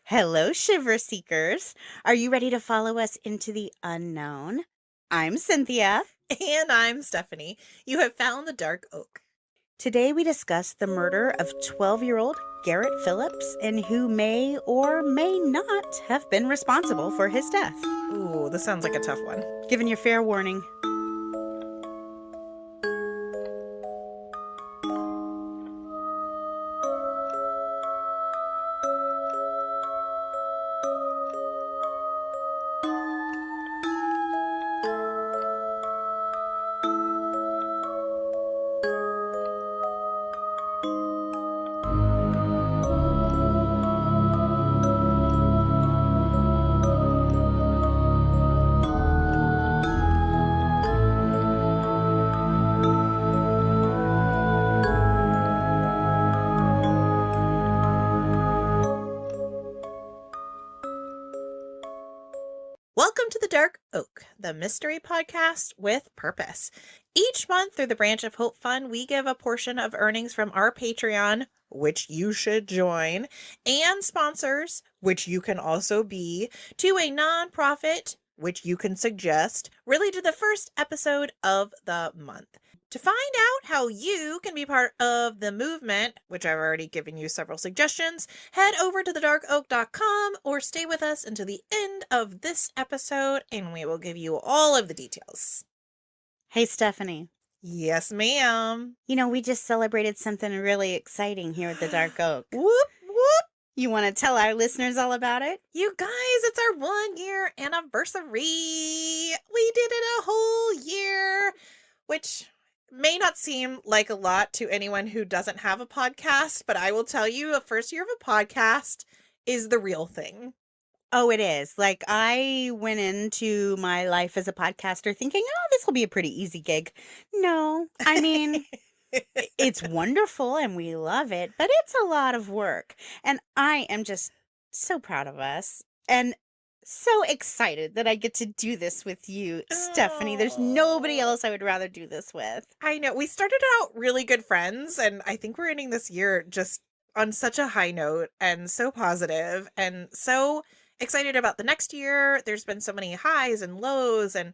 Hello, Shiver Seekers. Are you ready to follow us into the unknown? I'm Cynthia. And I'm Stephanie. You have found the Dark Oak. Today we discuss the murder of 12-year-old Garrett Phillips and who may or may not have been responsible for his death. Ooh, this sounds like a tough one. Giving you fair warning. Welcome to the Dark Oak, the mystery podcast with purpose. Each month through the Branch of Hope Fund, we give a portion of earnings from our Patreon, which you should join, and sponsors, which you can also be, to a nonprofit, which you can suggest, really to the first episode of the month. To find out how you can be part of the movement, which I've already given you several suggestions, head over to thedarkoak.com or stay with us until the end of this episode and we will give you all of the details. Hey, Stephanie. Yes, ma'am. You know, we just celebrated something really exciting here at the Dark Oak. Whoop, whoop. You want to tell our listeners all about it? You guys, it's our 1-year anniversary. We did it a whole year, which may not seem like a lot to anyone who doesn't have a podcast, but I will tell you, a first year of a podcast is the real thing. Oh, it is. Like, I went into my life as a podcaster thinking, oh, this will be a pretty easy gig. No, I mean, it's wonderful and we love it, but it's a lot of work. And I am just so proud of us and so excited that I get to do this with you, Stephanie. There's nobody else I would rather do this with. I know. We started out really good friends, and I think we're ending this year just on such a high note and so positive and so excited about the next year. There's been so many highs and lows and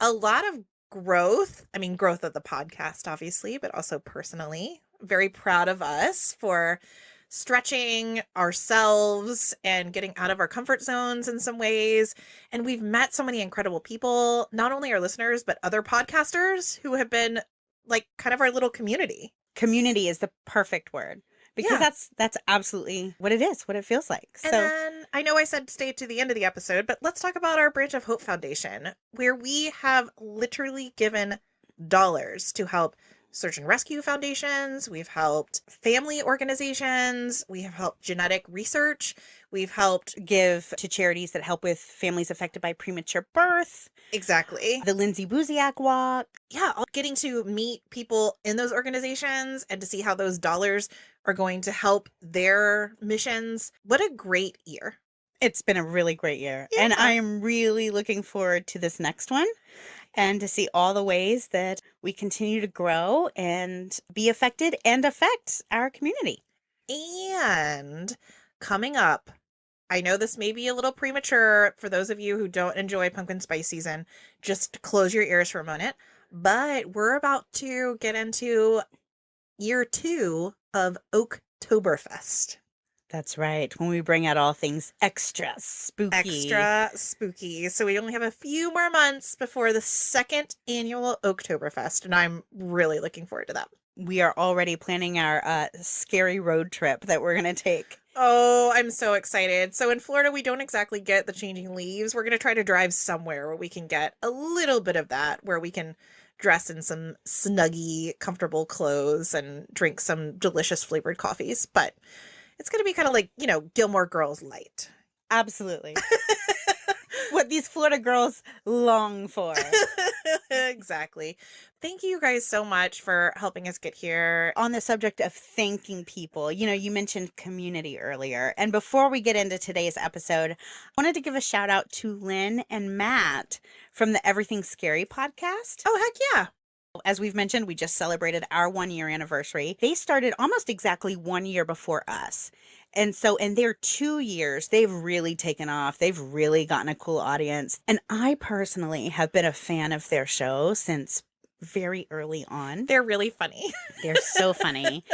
a lot of growth. I mean, growth of the podcast, obviously, but also personally. Very proud of us for stretching ourselves and getting out of our comfort zones in some ways. And we've met so many incredible people, not only our listeners, but other podcasters who have been like kind of our little community. Community is the perfect word. Because that's absolutely what it is, what it feels like. And then I know I said stay to the end of the episode, but let's talk about our Branch of Hope Foundation, where we have literally given dollars to help search and rescue foundations. We've helped family organizations. We have helped genetic research. We've helped give to charities that help with families affected by premature birth. Exactly. The Lindsay Buziak Walk. Yeah, getting to meet people in those organizations and to see how those dollars are going to help their missions. What a great year. It's been a really great year. Yeah. And I am really looking forward to this next one and to see all the ways that we continue to grow and be affected and affect our community. And coming up, I know this may be a little premature for those of you who don't enjoy pumpkin spice season. Just close your ears for a moment. But we're about to get into year 2 of Oktoberfest. That's right. When we bring out all things extra spooky. Extra spooky. So we only have a few more months before the 2nd annual Oktoberfest, and I'm really looking forward to that. We are already planning our scary road trip that we're going to take. Oh, I'm so excited. So in Florida, we don't exactly get the changing leaves. We're going to try to drive somewhere where we can get a little bit of that, where we can dress in some snuggy, comfortable clothes and drink some delicious flavored coffees. But it's going to be kind of like, you know, Gilmore Girls light. Absolutely. What these Florida girls long for. Exactly. Thank you guys so much for helping us get here. On the subject of thanking people, you know, you mentioned community earlier. And before we get into today's episode, I wanted to give a shout out to Lynn and Matt from the Everything Scary podcast. Oh, heck yeah. As we've mentioned, we just celebrated our 1-year anniversary. They started almost exactly 1 year before us. And so in their 2 years, they've really taken off. They've really gotten a cool audience. And I personally have been a fan of their show since very early on. They're really funny. They're so funny.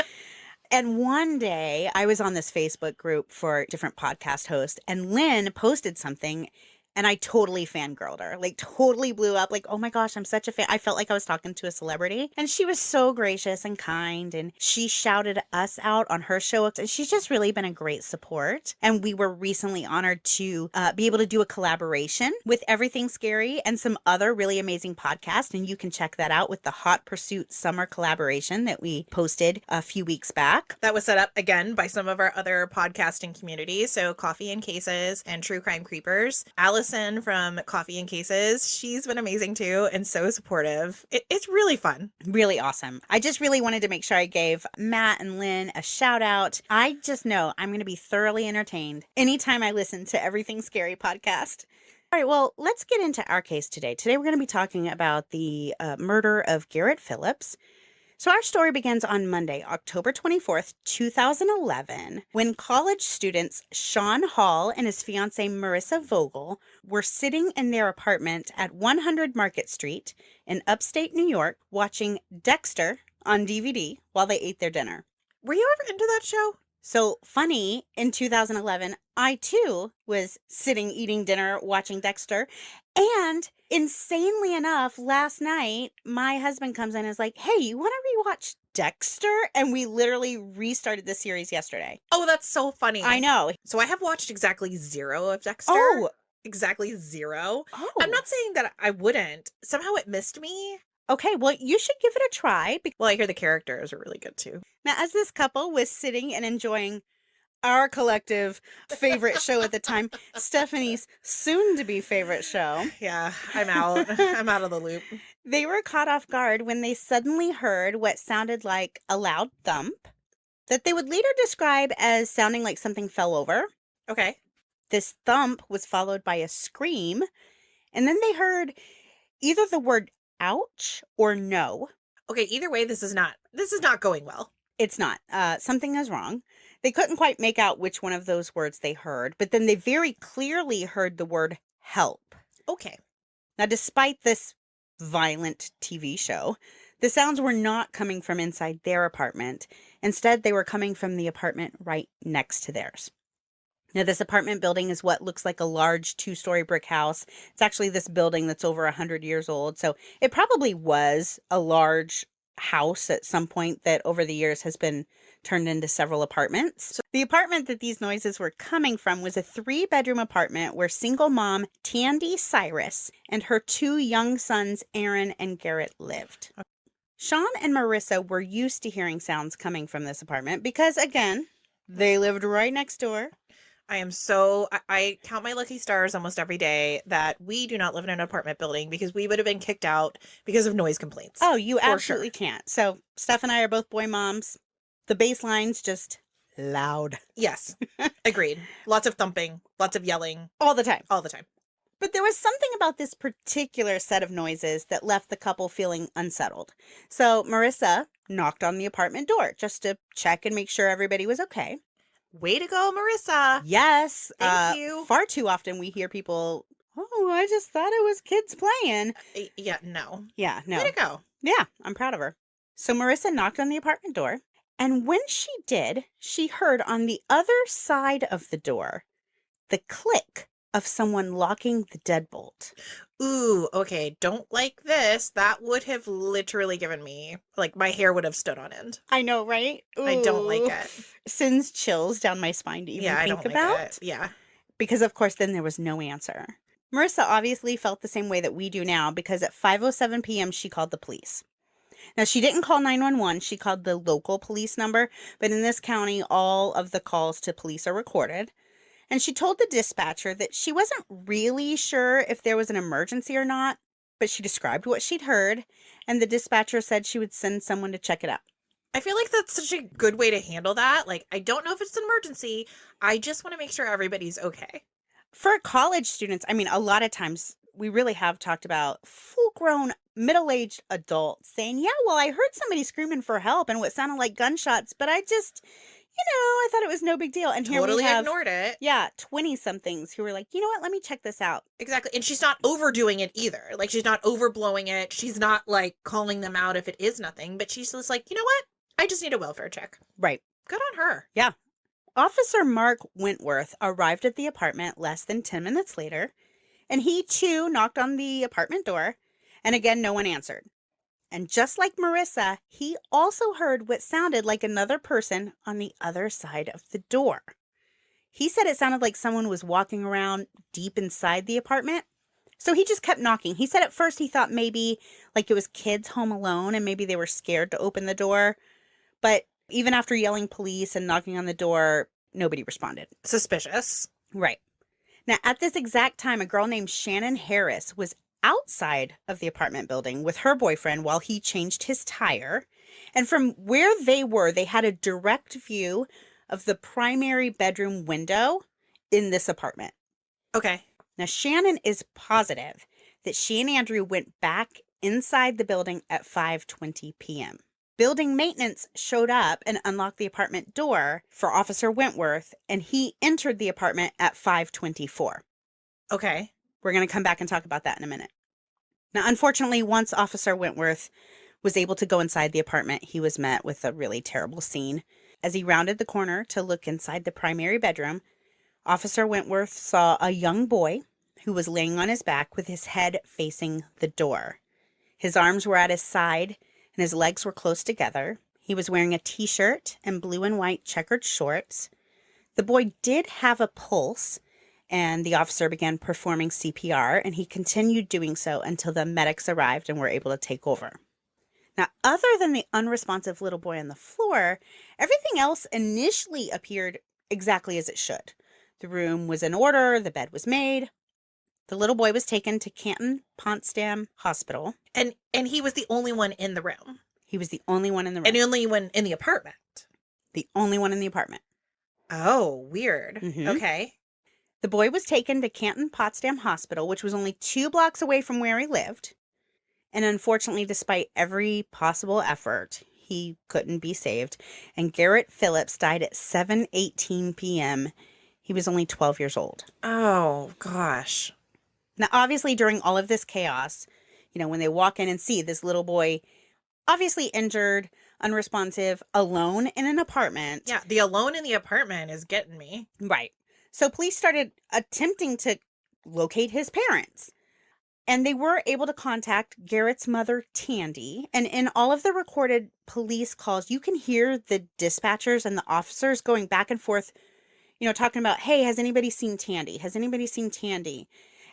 And one day I was on this Facebook group for different podcast hosts, and Lynn posted something. And I totally fangirled her, like totally blew up, like, oh my gosh, I'm such a fan. I felt like I was talking to a celebrity. And she was so gracious and kind. And she shouted us out on her show. And she's just really been a great support. And we were recently honored to be able to do a collaboration with Everything Scary and some other really amazing podcasts. And you can check that out with the Hot Pursuit Summer collaboration that we posted a few weeks back. That was set up again by some of our other podcasting communities. So Coffee and Cases and True Crime Creepers. Allison from Coffee and Cases, she's been amazing too and so supportive. It's really fun. Really awesome. I just really wanted to make sure I gave Matt and Lynn a shout out. I just know I'm going to be thoroughly entertained anytime I listen to Everything Scary podcast. All right, well, let's get into our case today. Today we're going to be talking about the murder of Garrett Phillips. So our story begins on Monday, October 24th, 2011, when college students Sean Hall and his fiancée Marissa Vogel were sitting in their apartment at 100 Market Street in upstate New York watching Dexter on DVD while they ate their dinner. Were you ever into that show? So funny, in 2011, I too was sitting eating dinner watching Dexter. And insanely enough, last night, my husband comes in and is like, hey, you want to rewatch Dexter? And we literally restarted the series yesterday. Oh, that's so funny. I know. So I have watched exactly 0 of Dexter. Oh. Exactly 0. Oh. I'm not saying that I wouldn't. Somehow it missed me. Okay, well, you should give it a try. Well, I hear the characters are really good too. Now, as this couple was sitting and enjoying our collective favorite show at the time, Stephanie's soon-to-be favorite show. Yeah, I'm out. I'm out of the loop. They were caught off guard when they suddenly heard what sounded like a loud thump that they would later describe as sounding like something fell over. Okay. This thump was followed by a scream, and then they heard either the word ouch or no. Okay, either way, this is not going well. It's not. Something is wrong. They couldn't quite make out which one of those words they heard, but then they very clearly heard the word help. Okay. Now, despite this violent TV show, the sounds were not coming from inside their apartment. Instead, they were coming from the apartment right next to theirs. Now, this apartment building is what looks like a large 2-story brick house. It's actually this building that's over 100 years old. So it probably was a large house at some point that over the years has been turned into several apartments. So the apartment that these noises were coming from was a 3-bedroom apartment where single mom Tandy Cyrus and her 2 young sons, Aaron and Garrett, lived. Sean and Marissa were used to hearing sounds coming from this apartment because, again, they lived right next door. I count my lucky stars almost every day that we do not live in an apartment building because we would have been kicked out because of noise complaints. Oh, you absolutely can't. So Steph and I are both boy moms. The baseline's just loud. Yes, agreed. Lots of thumping, lots of yelling. All the time. All the time. But there was something about this particular set of noises that left the couple feeling unsettled. So Marissa knocked on the apartment door just to check and make sure everybody was okay. Way to go, Marissa. Yes. Thank you. Far too often we hear people, oh, I just thought it was kids playing. Yeah, no. Yeah, no. Way to go. Yeah, I'm proud of her. So Marissa knocked on the apartment door, and when she did, she heard on the other side of the door the click of someone locking the deadbolt. Ooh, okay, don't like this. That would have literally given me, like, my hair would have stood on end. I know, right? Ooh. I don't like it. Sends chills down my spine to even think I don't about. like it. Yeah. Because, of course, then there was no answer. Marissa obviously felt the same way that we do now because at 5:07 p.m. she called the police. Now, she didn't call 911. She called the local police number, but in this county, all of the calls to police are recorded. And she told the dispatcher that she wasn't really sure if there was an emergency or not, but she described what she'd heard, and the dispatcher said she would send someone to check it out. I feel like that's such a good way to handle that. Like, I don't know if it's an emergency. I just want to make sure everybody's okay. For college students, I mean, a lot of times we really have talked about full-grown, middle-aged adults saying, yeah, well, I heard somebody screaming for help and what sounded like gunshots, but I just, I thought it was no big deal. And here we Totally have, ignored it. yeah, 20-somethings who were like, you know what, let me check this out. Exactly. And she's not overdoing it either. Like, she's not overblowing it. She's not, like, calling them out if it is nothing. But she's just like, you know what? I just need a welfare check. Right. Good on her. Yeah. Officer Mark Wentworth arrived at the apartment less than 10 minutes later, and he too knocked on the apartment door, and again, no one answered. And just like Marissa, he also heard what sounded like another person on the other side of the door. He said it sounded like someone was walking around deep inside the apartment. So he just kept knocking. He said at first he thought maybe like it was kids home alone and maybe they were scared to open the door. But even after yelling police and knocking on the door, nobody responded. Suspicious. Right. Now, at this exact time, a girl named Shannon Harris was outside of the apartment building with her boyfriend while he changed his tire. And from where they were, they had a direct view of the primary bedroom window in this apartment. Okay. Now, Shannon is positive that she and Andrew went back inside the building at 5:20 p.m. Building maintenance showed up and unlocked the apartment door for Officer Wentworth, and he entered the apartment at 5:24. Okay. We're going to come back and talk about that in a minute. Now, unfortunately, once Officer Wentworth was able to go inside the apartment, he was met with a really terrible scene. As he rounded the corner to look inside the primary bedroom, Officer Wentworth saw a young boy who was laying on his back with his head facing the door. His arms were at his side and his legs were close together. He was wearing a t-shirt and blue and white checkered shorts. The boy did have a pulse, and the officer began performing CPR, and he continued doing so until the medics arrived and were able to take over. Now, other than the unresponsive little boy on the floor, everything else initially appeared exactly as it should. The room was in order, the bed was made. The little boy was taken to Canton Potsdam Hospital. And he was the only one in the room. He was the only one in the room. And the only one in the apartment. The only one in the apartment. Oh, weird. Mm-hmm. Okay. The boy was taken to Canton Potsdam Hospital, which was only 2 blocks away from where he lived. And unfortunately, despite every possible effort, he couldn't be saved. And Garrett Phillips died at 7:18 p.m. He was only 12 years old. Oh, gosh. Now, obviously, during all of this chaos, when they walk in and see this little boy obviously injured, unresponsive, alone in an apartment. Yeah, the alone in the apartment is getting me. Right. So police started attempting to locate his parents. And they were able to contact Garrett's mother, Tandy. And in all of the recorded police calls, you can hear the dispatchers and the officers going back and forth, talking about, hey, has anybody seen Tandy? Has anybody seen Tandy?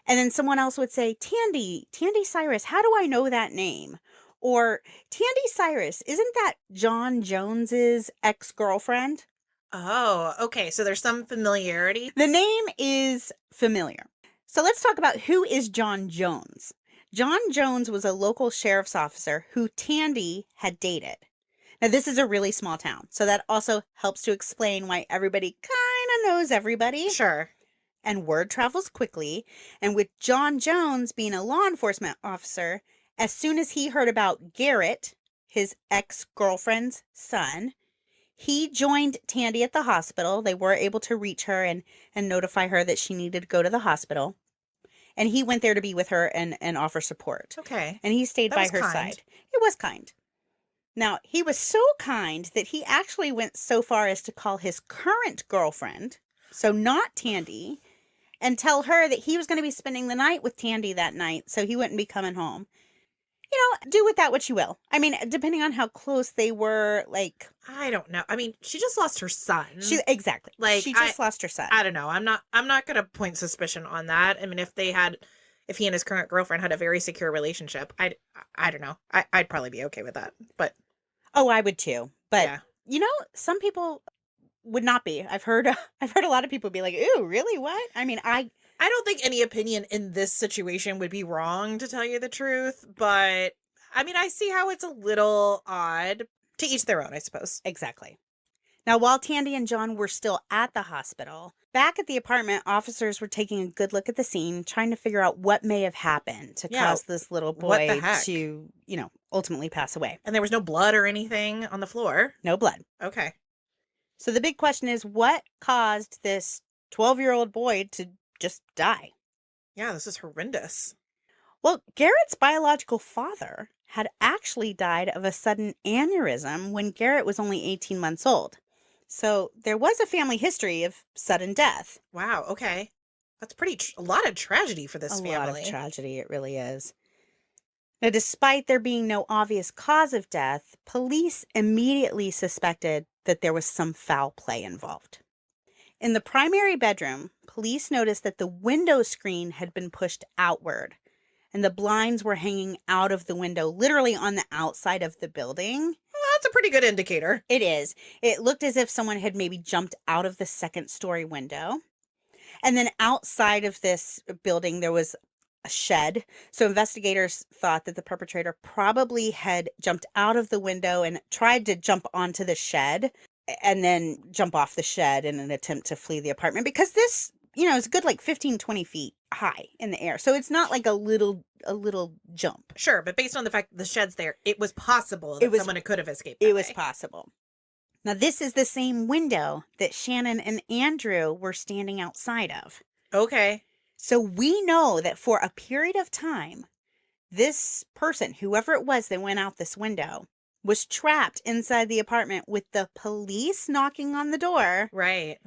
And then someone else would say, Tandy Cyrus, how do I know that name? Or Tandy Cyrus, isn't that John Jones's ex-girlfriend? Oh, okay. So there's some familiarity. The name is familiar. So let's talk about who is John Jones. John Jones was a local sheriff's officer who Tandy had dated. Now, this is a really small town, so that also helps to explain why everybody kind of knows everybody. Sure. And word travels quickly. And with John Jones being a law enforcement officer, as soon as he heard about Garrett, his ex-girlfriend's son, he joined Tandy at the hospital. They were able to reach her and notify her that she needed to go to the hospital. And he went there to be with her and offer support. Okay. And he stayed by her side. It was kind. Now, he was so kind that he actually went so far as to call his current girlfriend, so not Tandy, and tell her that he was going to be spending the night with Tandy that night, so he wouldn't be coming home. Do with that what you will. I mean, depending on how close they were, like... I don't know. I mean, she just lost her son. Exactly. Like, she just lost her son. I don't know. I'm not going to point suspicion on that. I mean, if he and his current girlfriend had a very secure relationship, I don't know. I'd probably be okay with that. But... Oh, I would too. But, yeah. Some people would not be. I've heard a lot of people be like, ooh, really? What? I mean, I don't think any opinion in this situation would be wrong, to tell you the truth. But, I mean, I see how it's a little odd. To each their own, I suppose. Exactly. Now, while Tandy and John were still at the hospital, back at the apartment, officers were taking a good look at the scene, trying to figure out what may have happened to cause this little boy to, ultimately pass away. And there was no blood or anything on the floor? No blood. Okay. So the big question is, what caused this 12-year-old boy to just die? Yeah, this is horrendous. Well, Garrett's biological father had actually died of a sudden aneurysm when Garrett was only 18 months old. So there was a family history of sudden death. Wow, okay. That's a lot of tragedy for A this lot of family. tragedy, it really is. Now, despite there being no obvious cause of death, police immediately suspected that there was some foul play involved. In the primary bedroom, police noticed that the window screen had been pushed outward and the blinds were hanging out of the window, literally on the outside of the building. Well, that's a pretty good indicator. It is. It looked as if someone had maybe jumped out of the second story window. And then outside of this building, there was a shed. So investigators thought that the perpetrator probably had jumped out of the window and tried to jump onto the shed and then jump off the shed in an attempt to flee the apartment, because this, is a good like 15, 20 feet high in the air. So it's not like a little jump. Sure, but based on the fact that the shed's there, it was possible that someone could have escaped that It was way. possible. Now, this is the same window that Shannon and Andrew were standing outside of. Okay. So we know that for a period of time, this person, whoever it was that went out this window, was trapped inside the apartment with the police knocking on the door. Right.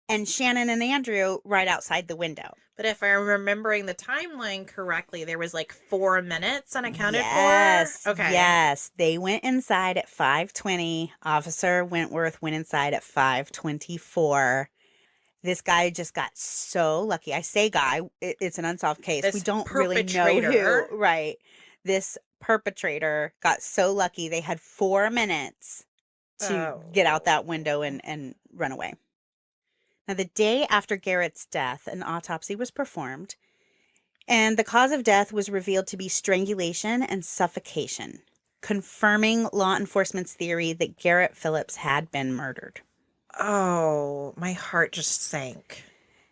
And Shannon and Andrew right outside the window. But if I'm remembering the timeline correctly, there was like 4 minutes unaccounted Yes, for. Okay. Yes. They went inside at 5:20. Officer Wentworth went inside at 5:24. This guy just got so lucky. I say guy, it's an unsolved case. We don't really know who. Right. This perpetrator got so lucky. They had 4 minutes to get out that window and run away. Now, the day after Garrett's death, an autopsy was performed, and the cause of death was revealed to be strangulation and suffocation, confirming law enforcement's theory that Garrett Phillips had been murdered. Oh, my heart just sank.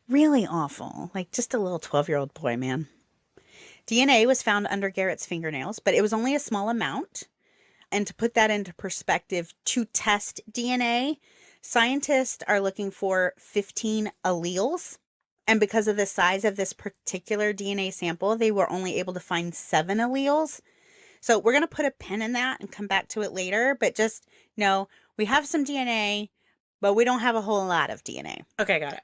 Really awful. Like just a little 12-year-old boy, man. DNA was found under Garrett's fingernails, but it was only a small amount. And to put that into perspective, to test DNA, scientists are looking for 15 alleles. And because of the size of this particular DNA sample, they were only able to find 7 alleles. So we're going to put a pin in that and come back to it later. But just know we have some DNA, but we don't have a whole lot of DNA. Okay, got it.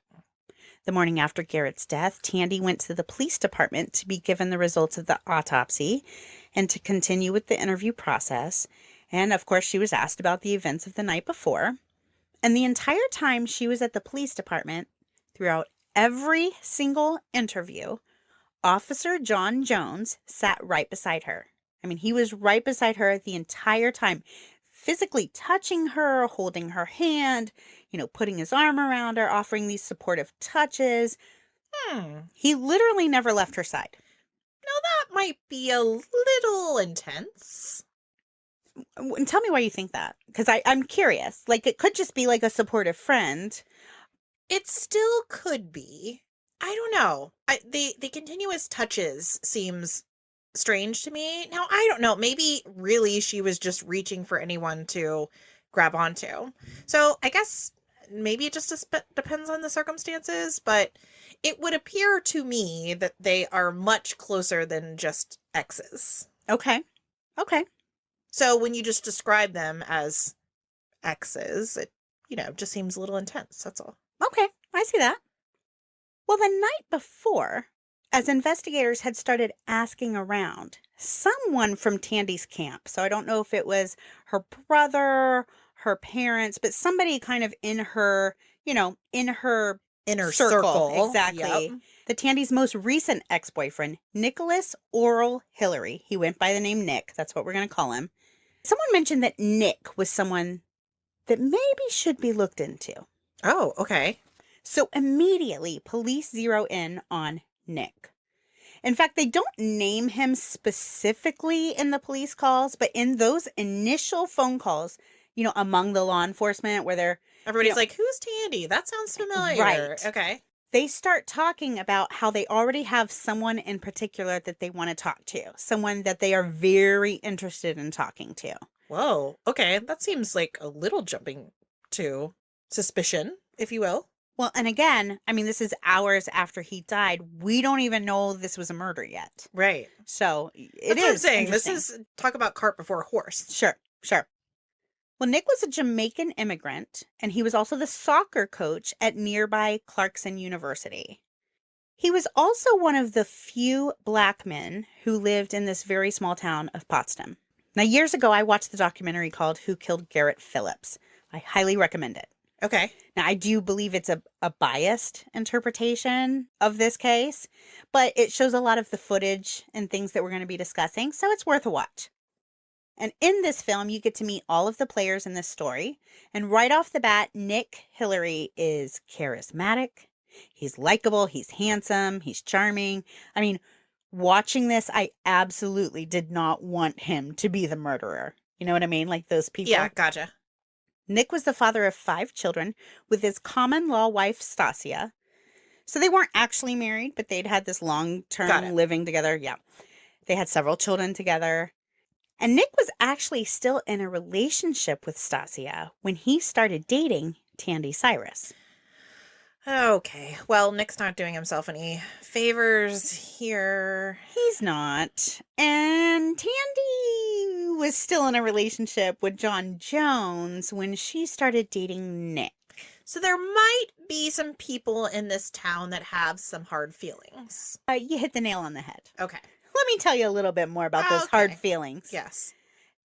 The morning after Garrett's death, Tandy went to the police department to be given the results of the autopsy and to continue with the interview process. And of course, she was asked about the events of the night before. And the entire time she was at the police department, throughout every single interview, Officer John Jones sat right beside her. I mean, he was right beside her the entire time, physically touching her, holding her hand, putting his arm around her, offering these supportive touches. He literally never left her side. Now that might be a little intense. And tell me why you think that, because I'm curious. Like, it could just be like a supportive friend. It still could be. I don't know. The continuous touches seems strange to me. Now, I don't know. Maybe really she was just reaching for anyone to grab onto. So I guess maybe it just depends on the circumstances, but it would appear to me that they are much closer than just exes. Okay. So when you just describe them as exes, it, just seems a little intense. That's all. Okay, I see that. Well, the night before, as investigators had started asking around, someone from Tandy's camp, so I don't know if it was her brother, her parents, but somebody kind of in her, in her Inner circle. Exactly. Yep. The Tandy's most recent ex-boyfriend, Nicholas Oral Hillary. He went by the name Nick. That's what we're going to call him. Someone mentioned that Nick was someone that maybe should be looked into. Oh, okay. So immediately, police zero in on Nick. In fact, they don't name him specifically in the police calls, but in those initial phone calls, among the law enforcement where everybody's like, who's Tandy? That sounds familiar. Right. Okay. They start talking about how they already have someone in particular that they want to talk to, someone that they are very interested in talking to. Whoa. Okay. That seems like a little jumping to suspicion, if you will. Well, and again, I mean, this is hours after he died. We don't even know this was a murder yet. Right. So That's what I'm saying. This interesting. is talk about cart before horse. Sure, sure. Well, Nick was a Jamaican immigrant, and he was also the soccer coach at nearby Clarkson University. He was also one of the few black men who lived in this very small town of Potsdam. Now, years ago, I watched the documentary called Who Killed Garrett Phillips. I highly recommend it. Okay. Now, I do believe it's a biased interpretation of this case, but it shows a lot of the footage and things that we're going to be discussing, so it's worth a watch. And in this film, you get to meet all of the players in this story. And right off the bat, Nick Hillary is charismatic. He's likable. He's handsome. He's charming. I mean, watching this, I absolutely did not want him to be the murderer. You know what I mean? Like those people. Yeah, gotcha. Nick was the father of 5 children with his common law wife, Stasia. So they weren't actually married, but they'd had this long-term living together. Yeah. They had several children together. And Nick was actually still in a relationship with Stasia when he started dating Tandy Cyrus. Okay. Well, Nick's not doing himself any favors here. He's not. And Tandy was still in a relationship with John Jones when she started dating Nick. So there might be some people in this town that have some hard feelings. You hit the nail on the head. Okay. Let me tell you a little bit more about those hard feelings. Yes.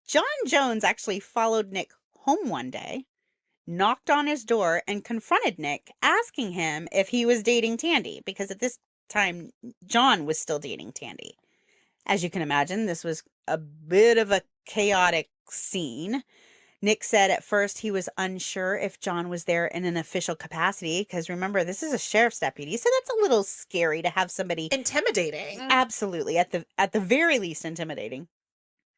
John Jones actually followed Nick home one day, knocked on his door, and confronted Nick, asking him if he was dating Tandy, because at this time, John was still dating Tandy. As you can imagine, this was a bit of a chaotic scene. Nick said at first he was unsure if John was there in an official capacity, because remember, this is a sheriff's deputy, so that's a little scary to have somebody... Intimidating. Absolutely. At the very least, intimidating.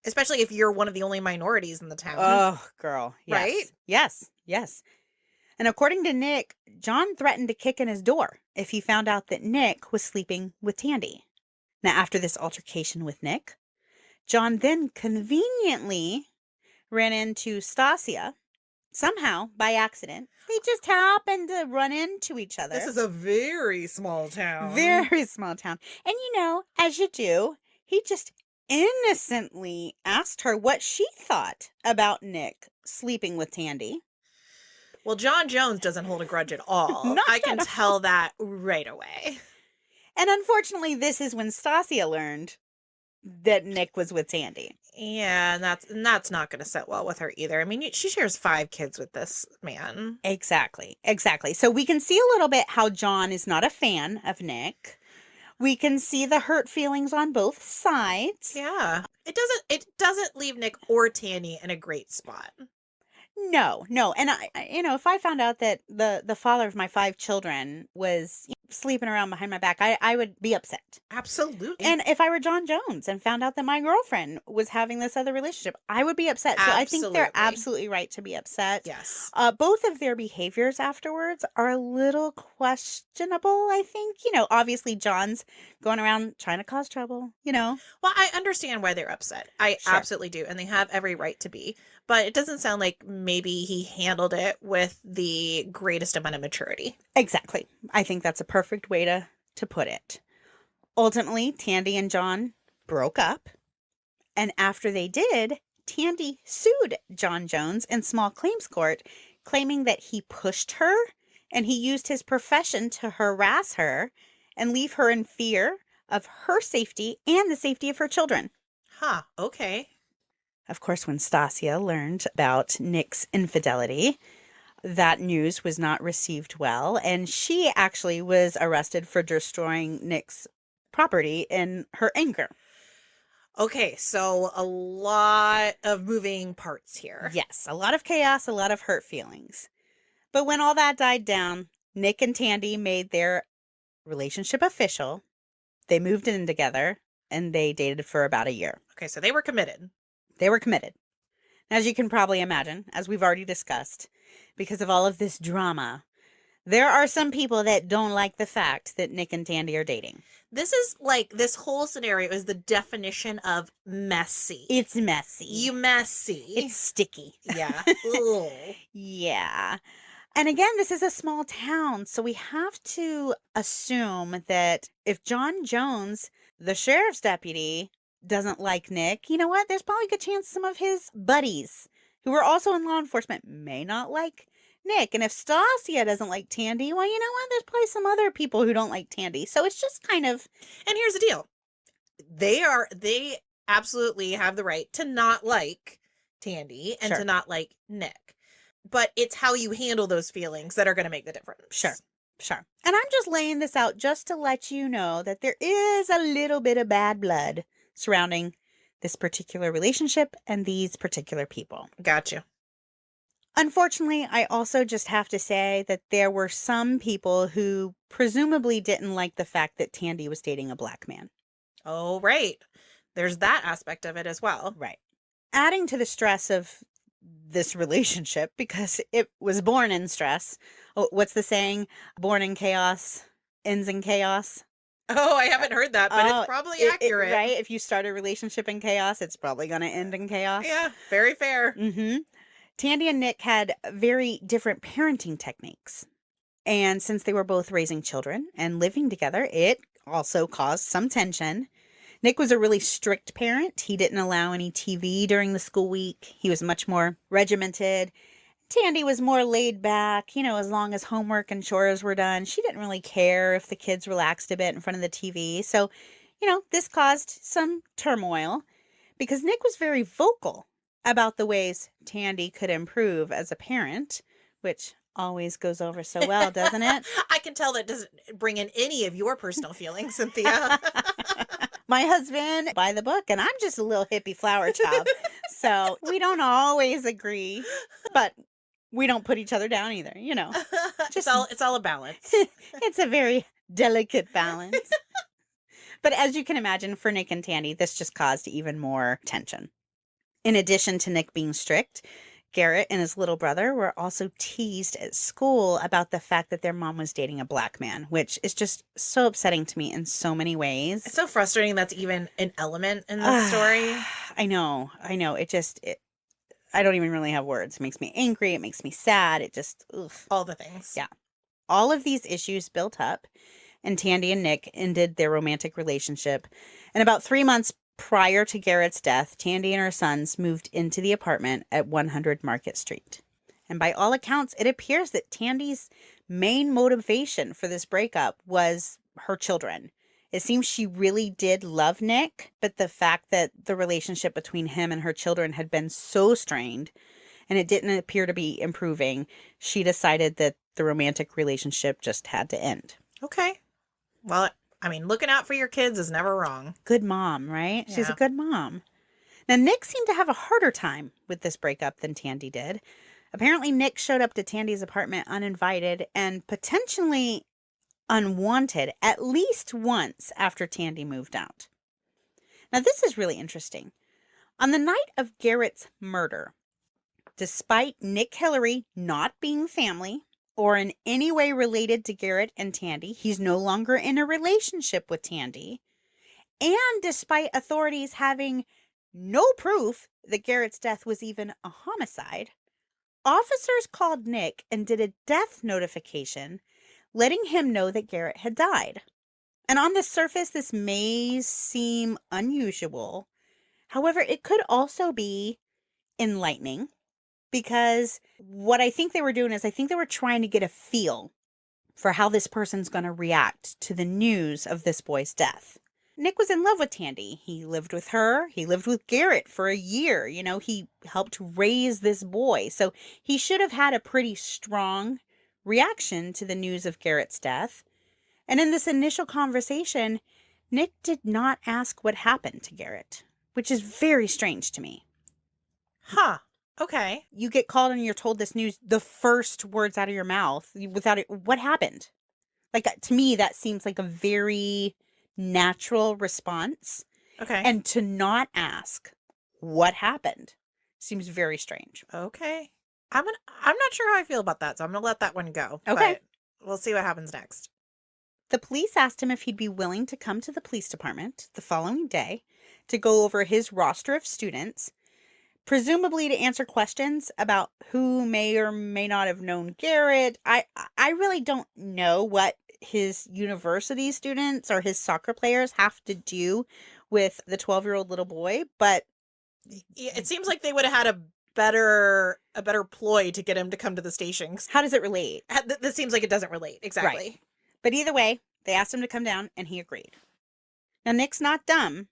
Especially if you're one of the only minorities in the town. Oh, girl. Yes. Right? Yes. Yes. And according to Nick, John threatened to kick in his door if he found out that Nick was sleeping with Tandy. Now, after this altercation with Nick, John then conveniently ran into Stasia. Somehow, by accident, they just happened to run into each other. This is a very small town. Very small town. And you know, as you do, he just innocently asked her what she thought about Nick sleeping with Tandy. Well, John Jones doesn't hold a grudge at all. I can tell that right away. And unfortunately, this is when Stasia learned that Nick was with Tandy. Yeah, and that's not going to sit well with her either. I mean, she shares 5 kids with this man. Exactly. So we can see a little bit how John is not a fan of Nick. We can see the hurt feelings on both sides. Yeah. It doesn't leave Nick or Tandy in a great spot. No. And I if I found out that the father of my 5 children was sleeping around behind my back, I would be upset. Absolutely. And if I were John Jones and found out that my girlfriend was having this other relationship, I would be upset. So I think they're absolutely right to be upset. Yes. Both of their behaviors afterwards are a little questionable, I think. Obviously John's going around trying to cause trouble, Well, I understand why they're upset. I absolutely do. And they have every right to be. But it doesn't sound like maybe he handled it with the greatest amount of maturity. Exactly. I think that's a perfect way to put it. Ultimately, Tandy and John broke up. And after they did, Tandy sued John Jones in small claims court, claiming that he pushed her and he used his profession to harass her and leave her in fear of her safety and the safety of her children. Huh. Okay. Of course, when Stasia learned about Nick's infidelity, that news was not received well, and she actually was arrested for destroying Nick's property in her anger. Okay, so a lot of moving parts here. Yes, a lot of chaos, a lot of hurt feelings. But when all that died down, Nick and Tandy made their relationship official. They moved in together, and they dated for about a year. Okay, so they were committed. They were committed. As you can probably imagine, as we've already discussed, because of all of this drama, there are some people that don't like the fact that Nick and Tandy are dating. This is like, this whole scenario is the definition of messy. It's messy. You messy. It's sticky. Yeah. Yeah. And again, this is a small town, so we have to assume that if John Jones, the sheriff's deputy, doesn't like Nick, you know what? There's probably a good chance some of his buddies who are also in law enforcement may not like Nick. And if Stasia doesn't like Tandy, well, you know what? There's probably some other people who don't like Tandy. So it's just kind of. And here's the deal. They absolutely have the right to not like Tandy and Sure. to not like Nick. But it's how you handle those feelings that are going to make the difference. Sure. And I'm just laying this out just to let you know that there is a little bit of bad blood surrounding this particular relationship and these particular people. Gotcha. Unfortunately, I also just have to say that there were some people who presumably didn't like the fact that Tandy was dating a black man. Oh, right. There's that aspect of it as well. Right. Adding to the stress of this relationship, because it was born in stress. Oh, what's the saying? Born in chaos, ends in chaos. Oh, I haven't heard that, but it's probably accurate. Right? If you start a relationship in chaos, it's probably going to end in chaos. Yeah, very fair. Mm-hmm. Tandy and Nick had very different parenting techniques. And since they were both raising children and living together, it also caused some tension. Nick was a really strict parent. He didn't allow any TV during the school week. He was much more regimented. Tandy was more laid back, as long as homework and chores were done. She didn't really care if the kids relaxed a bit in front of the TV. So, this caused some turmoil because Nick was very vocal about the ways Tandy could improve as a parent, which always goes over so well, doesn't it? I can tell that doesn't bring in any of your personal feelings, Cynthia. My husband, by the book, and I'm just a little hippie flower child. So we don't always agree, but we don't put each other down either, It's all a balance. It's a very delicate balance. But as you can imagine, for Nick and Tandy, this just caused even more tension. In addition to Nick being strict, Garrett and his little brother were also teased at school about the fact that their mom was dating a black man, which is just so upsetting to me in so many ways. It's so frustrating that's even an element in the story. I know. I don't even really have words. It makes me angry. It makes me sad. It just, ugh. All the things. Yeah. All of these issues built up, and Tandy and Nick ended their romantic relationship. And about 3 months prior to Garrett's death, Tandy and her sons moved into the apartment at 100 Market Street. And by all accounts, it appears that Tandy's main motivation for this breakup was her children. It seems she really did love Nick, but the fact that the relationship between him and her children had been so strained and it didn't appear to be improving, she decided that the romantic relationship just had to end. Okay. Well, looking out for your kids is never wrong. Good mom, right? Yeah. She's a good mom. Now, Nick seemed to have a harder time with this breakup than Tandy did. Apparently, Nick showed up to Tandy's apartment uninvited and potentially unwanted at least once after Tandy moved out. Now, this is really interesting. On the night of Garrett's murder, despite Nick Hillary not being family or in any way related to Garrett and Tandy, he's no longer in a relationship with Tandy. And despite authorities having no proof that Garrett's death was even a homicide, officers called Nick and did a death notification, letting him know that Garrett had died. And on the surface, this may seem unusual. However, it could also be enlightening, because what I think they were doing is I think they were trying to get a feel for how this person's going to react to the news of this boy's death. Nick was in love with Tandy. He lived with her. He lived with Garrett for a year. He helped raise this boy. So he should have had a pretty strong reaction to the news of Garrett's death. And in this initial conversation, Nick did not ask what happened to Garrett, which is very strange to me. Huh. Okay. You get called and you're told this news, the first words out of your mouth without it. What happened? To me, that seems like a very natural response. Okay. And to not ask what happened seems very strange. Okay. I'm not sure how I feel about that, so I'm going to let that one go. Okay. But we'll see what happens next. The police asked him if he'd be willing to come to the police department the following day to go over his roster of students, presumably to answer questions about who may or may not have known Garrett. I really don't know what his university students or his soccer players have to do with the 12-year-old little boy, but It seems like they would have had a better ploy to get him to come to the station. how does it relate? This seems like it doesn't relate. Exactly. Right. But either way, they asked him to come down and he agreed. Now, Nick's not dumb.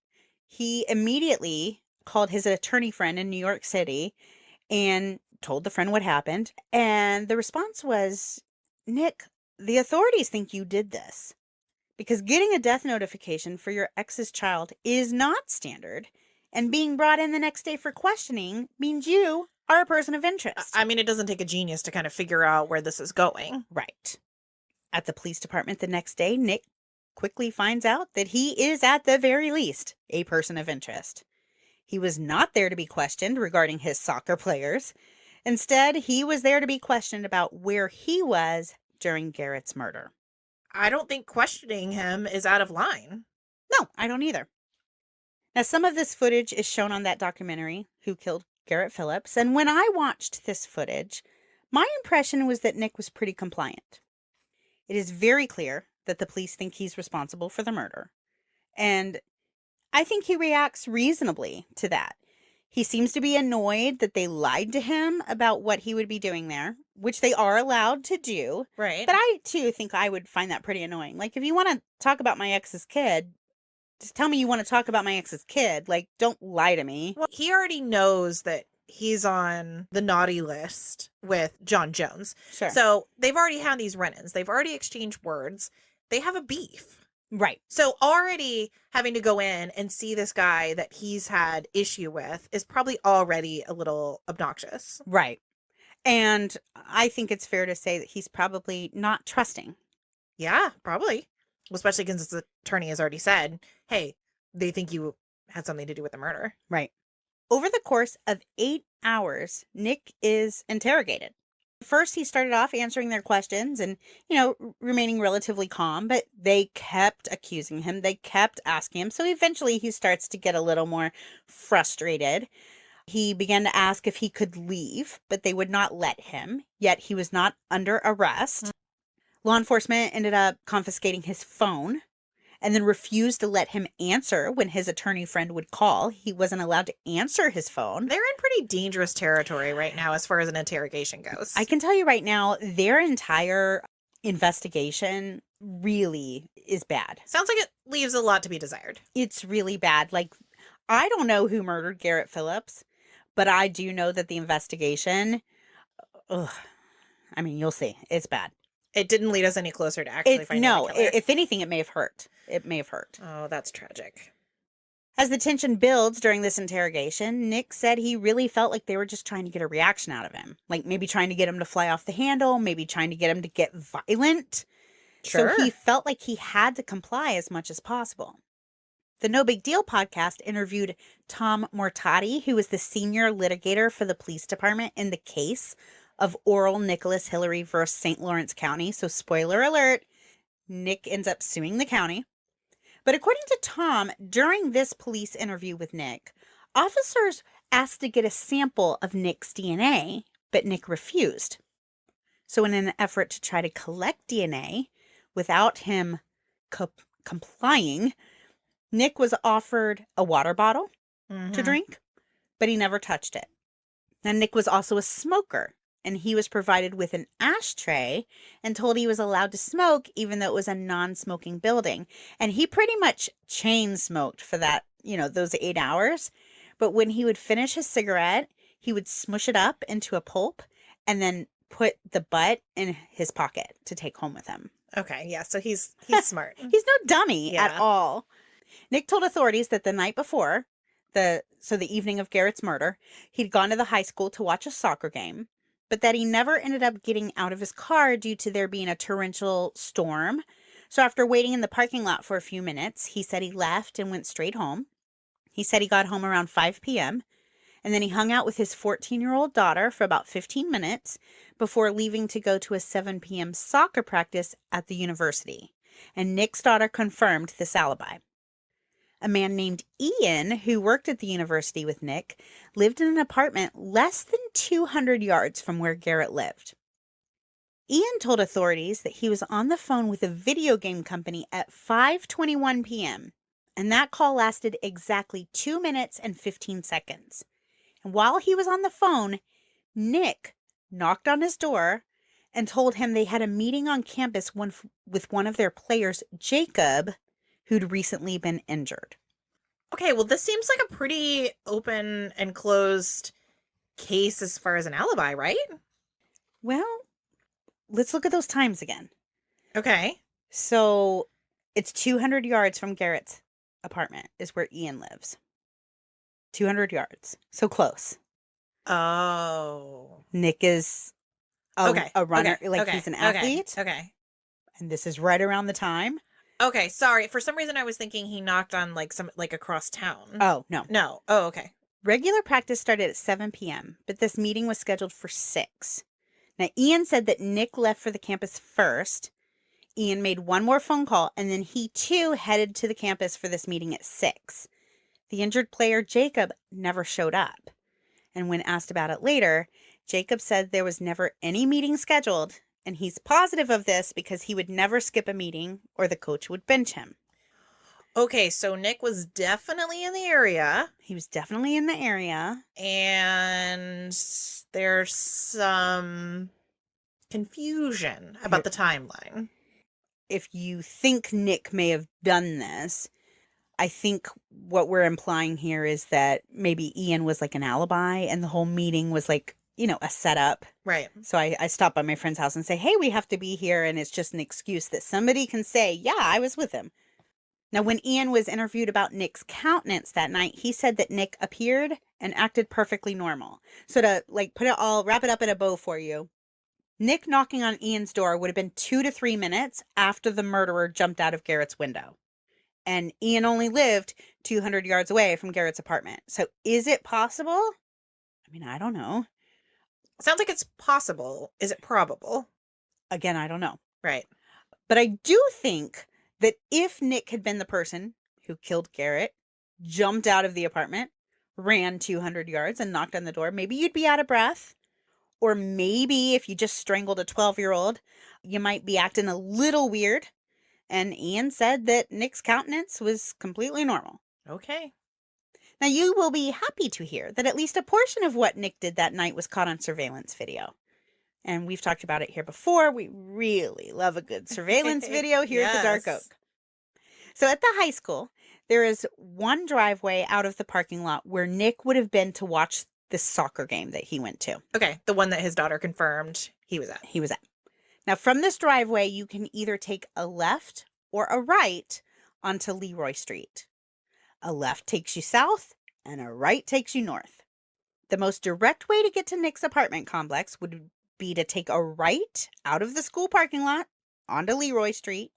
He immediately called his attorney friend in New York City and told the friend what happened. And the response was, Nick, the authorities think you did this because getting a death notification for your ex's child is not standard. And being brought in the next day for questioning means you are a person of interest. I mean, it doesn't take a genius to kind of figure out where this is going. Right. At the police department the next day, Nick quickly finds out that he is at the very least a person of interest. He was not there to be questioned regarding his soccer players. Instead, he was there to be questioned about where he was during Garrett's murder. I don't think questioning him is out of line. No, I don't either. Now, some of this footage is shown on that documentary, Who Killed Garrett Phillips, and when I watched this footage, my impression was that Nick was pretty compliant. It is very clear that the police think he's responsible for the murder, and I think he reacts reasonably to that. He seems to be annoyed that they lied to him about what he would be doing there, which they are allowed to do. Right. But I, too, think I would find that pretty annoying. Like, if you want to talk about my ex's kid, just tell me you want to talk about my ex's kid. Like, don't lie to me. Well, he already knows that he's on the naughty list with John Jones. Sure. So they've already had these run-ins. They've already exchanged words. They have a beef. Right. So already having to go in and see this guy that he's had issue with is probably already a little obnoxious. Right. And I think it's fair to say that he's probably not trusting. Yeah, probably. Especially since the attorney has already said, hey, they think you had something to do with the murder. Right. Over the course of 8 hours, Nick is interrogated. First, he started off answering their questions and, remaining relatively calm, but they kept accusing him. They kept asking him. So eventually he starts to get a little more frustrated. He began to ask if he could leave, but they would not let him, yet he was not under arrest. Law enforcement ended up confiscating his phone and then refused to let him answer when his attorney friend would call. He wasn't allowed to answer his phone. They're in pretty dangerous territory right now as far as an interrogation goes. I can tell you right now, their entire investigation really is bad. Sounds like it leaves a lot to be desired. It's really bad. Like, I don't know who murdered Garrett Phillips, but I do know that the investigation, you'll see. It's bad. It didn't lead us any closer to actually finding the killer. If anything, it may have hurt. It may have hurt. Oh, that's tragic. As the tension builds during this interrogation, Nick said he really felt like they were just trying to get a reaction out of him. Like maybe trying to get him to fly off the handle, maybe trying to get him to get violent. Sure. So he felt like he had to comply as much as possible. The No Big Deal podcast interviewed Tom Mortati, who was the senior litigator for the police department in the case of Oral Nicholas Hillary versus St. Lawrence County. So spoiler alert, Nick ends up suing the county. But according to Tom, during this police interview with Nick, officers asked to get a sample of Nick's DNA, but Nick refused. So in an effort to try to collect DNA without him complying, Nick was offered a water bottle to drink, but he never touched it. Now, Nick was also a smoker, and he was provided with an ashtray and told he was allowed to smoke even though it was a non-smoking building. And he pretty much chain smoked for that, those 8 hours. But when he would finish his cigarette, he would smush it up into a pulp and then put the butt in his pocket to take home with him. Okay, yeah, so he's smart. He's no dummy at all. Nick told authorities that the night before, the evening of Garrett's murder, he'd gone to the high school to watch a soccer game, but that he never ended up getting out of his car due to there being a torrential storm. So after waiting in the parking lot for a few minutes, he said he left and went straight home. He said he got home around 5 p.m., and then he hung out with his 14-year-old daughter for about 15 minutes before leaving to go to a 7 p.m. soccer practice at the university. And Nick's daughter confirmed this alibi. A man named Ian, who worked at the university with Nick, lived in an apartment less than 200 yards from where Garrett lived. Ian told authorities that he was on the phone with a video game company at 5:21 p.m., and that call lasted exactly 2 minutes and 15 seconds. And while he was on the phone, Nick knocked on his door and told him they had a meeting on campus with one of their players, Jacob, who'd recently been injured. Okay, well, this seems like a pretty open and closed case as far as an alibi, right? Well, let's look at those times again. Okay. So it's 200 yards from Garrett's apartment is where Ian lives. 200 yards. So close. Oh. Nick is a runner. He's an athlete. Okay. And this is right around the time. Okay, sorry. For some reason I was thinking he knocked on like across town. Oh, no. No. Oh, okay. Regular practice started at 7 p.m., but this meeting was scheduled for 6. Now, Ian said that Nick left for the campus first. Ian made one more phone call, and then he too headed to the campus for this meeting at 6. The injured player, Jacob, never showed up. And when asked about it later, Jacob said there was never any meeting scheduled, and he's positive of this because he would never skip a meeting or the coach would bench him. Okay, so Nick was definitely in the area. He was definitely in the area. And there's some confusion about the timeline. If you think Nick may have done this, I think what we're implying here is that maybe Ian was like an alibi and the whole meeting was like, a setup. Right. So I stop by my friend's house and say, hey, we have to be here. And it's just an excuse that somebody can say, yeah, I was with him. Now, when Ian was interviewed about Nick's countenance that night, he said that Nick appeared and acted perfectly normal. So to wrap it up in a bow for you, Nick knocking on Ian's door would have been 2 to 3 minutes after the murderer jumped out of Garrett's window. And Ian only lived 200 yards away from Garrett's apartment. So is it possible? I mean, I don't know. Sounds like it's possible. Is it probable? Again, I don't know. Right. But I do think that if Nick had been the person who killed Garrett, jumped out of the apartment, ran 200 yards and knocked on the door, maybe you'd be out of breath. Or maybe if you just strangled a 12-year-old, you might be acting a little weird. And Ian said that Nick's countenance was completely normal. Okay. Now, you will be happy to hear that at least a portion of what Nick did that night was caught on surveillance video. And we've talked about it here before. We really love a good surveillance video here at the Dark Oak. So at the high school, there is one driveway out of the parking lot where Nick would have been to watch the soccer game that he went to. Okay, the one that his daughter confirmed he was at. Now, from this driveway, you can either take a left or a right onto Leroy Street. A left takes you south, and a right takes you north. The most direct way to get to Nick's apartment complex would be to take a right out of the school parking lot onto Leroy Street,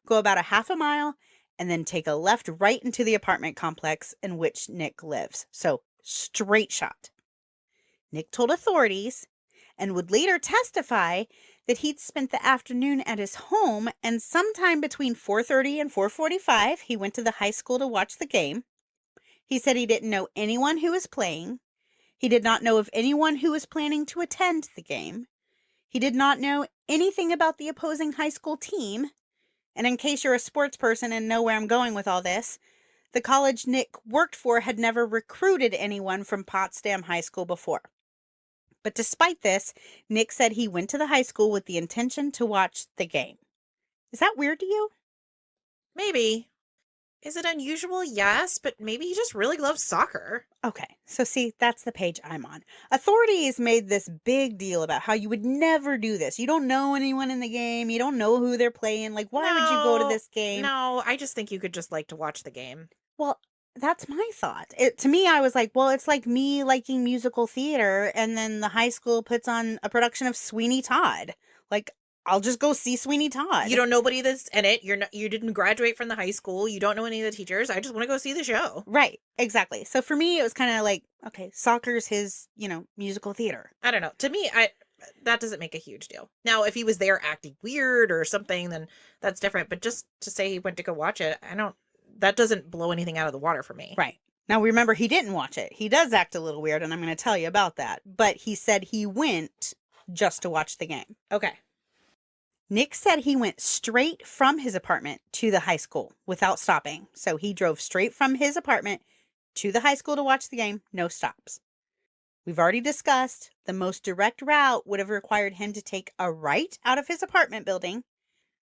go about a half a mile, and then take a left right into the apartment complex in which Nick lives. So, straight shot. Nick told authorities and would later testify that he'd spent the afternoon at his home, and sometime between 4:30 and 4:45, he went to the high school to watch the game. He said he didn't know anyone who was playing. He did not know of anyone who was planning to attend the game. He did not know anything about the opposing high school team. And in case you're a sports person and know where I'm going with all this, the college Nick worked for had never recruited anyone from Potsdam High School before. But despite this, Nick said he went to the high school with the intention to watch the game. Is that weird to you? Maybe. Is it unusual? Yes, but maybe he just really loves soccer. Okay, so see, that's the page I'm on. Authorities made this big deal about how you would never do this. You don't know anyone in the game. You don't know who they're playing. Like, why would you go to this game? No, I just think you could just like to watch the game. Well, that's my thought. To me, I was like, well, it's like me liking musical theater, and then the high school puts on a production of Sweeney Todd. Like, I'll just go see Sweeney Todd. You don't know nobody that's in it. You didn't graduate from the high school. You don't know any of the teachers. I just want to go see the show. Right. Exactly. So for me, it was kind of like, okay, soccer's his, musical theater. I don't know. To me, that doesn't make a huge deal. Now, if he was there acting weird or something, then that's different. But just to say he went to go watch it, that doesn't blow anything out of the water for me. Right. Now, remember, he didn't watch it. He does act a little weird, and I'm going to tell you about that. But he said he went just to watch the game. Okay. Nick said he went straight from his apartment to the high school without stopping. So he drove straight from his apartment to the high school to watch the game, no stops. We've already discussed the most direct route would have required him to take a right out of his apartment building,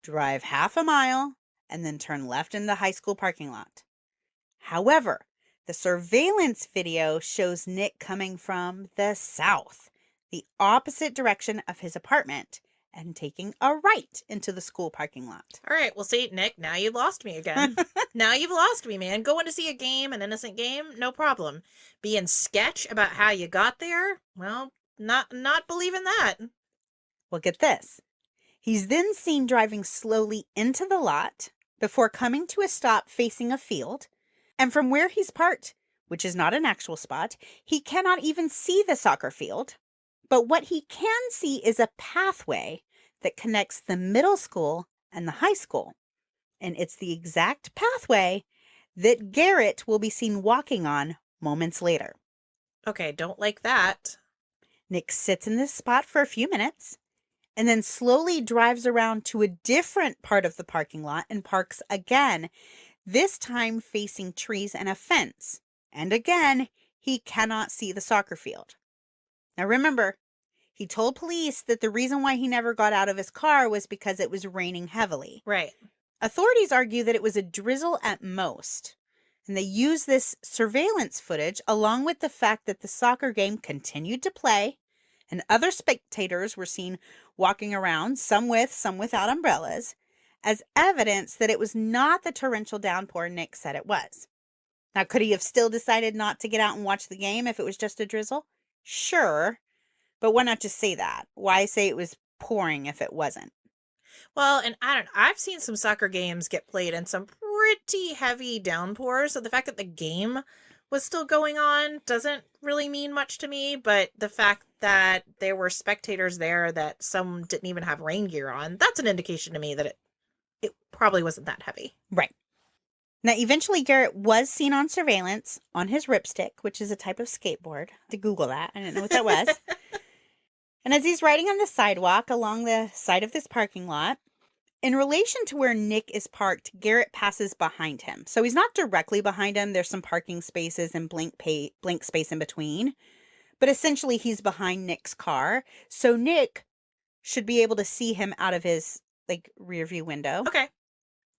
drive half a mile, and then turn left in the high school parking lot. However, the surveillance video shows Nick coming from the south, the opposite direction of his apartment, and taking a right into the school parking lot. All right. Well, see, Nick, now you lost me again. Now you've lost me, man. Going to see a game, an innocent game, no problem. Being sketch about how you got there, well, not believing that. Well, get this. He's then seen driving slowly into the lot before coming to a stop facing a field. And from where he's parked, which is not an actual spot, he cannot even see the soccer field. But what he can see is a pathway that connects the middle school and the high school. And it's the exact pathway that Garrett will be seen walking on moments later. Okay, don't like that. Nick sits in this spot for a few minutes and then slowly drives around to a different part of the parking lot and parks again, this time facing trees and a fence. And again, he cannot see the soccer field. Now remember, he told police that the reason why he never got out of his car was because it was raining heavily. Right. Authorities argue that it was a drizzle at most, and they use this surveillance footage along with the fact that the soccer game continued to play and other spectators were seen walking around, some with, some without umbrellas, as evidence that it was not the torrential downpour Nick said it was. Now, could he have still decided not to get out and watch the game if it was just a drizzle? Sure. But why not just say that? Why say it was pouring if it wasn't? Well, and I don't know. I've seen some soccer games get played in some pretty heavy downpours. So the fact that the game was still going on doesn't really mean much to me. But the fact that there were spectators there that some didn't even have rain gear on, that's an indication to me that it probably wasn't that heavy. Right. Now, eventually, Garrett was seen on surveillance on his ripstick, which is a type of skateboard. To Google that. I didn't know what that was. And as he's riding on the sidewalk along the side of this parking lot, in relation to where Nick is parked, Garrett passes behind him. So he's not directly behind him. There's some parking spaces and blank space in between. But essentially, he's behind Nick's car. So Nick should be able to see him out of his rear view window. Okay.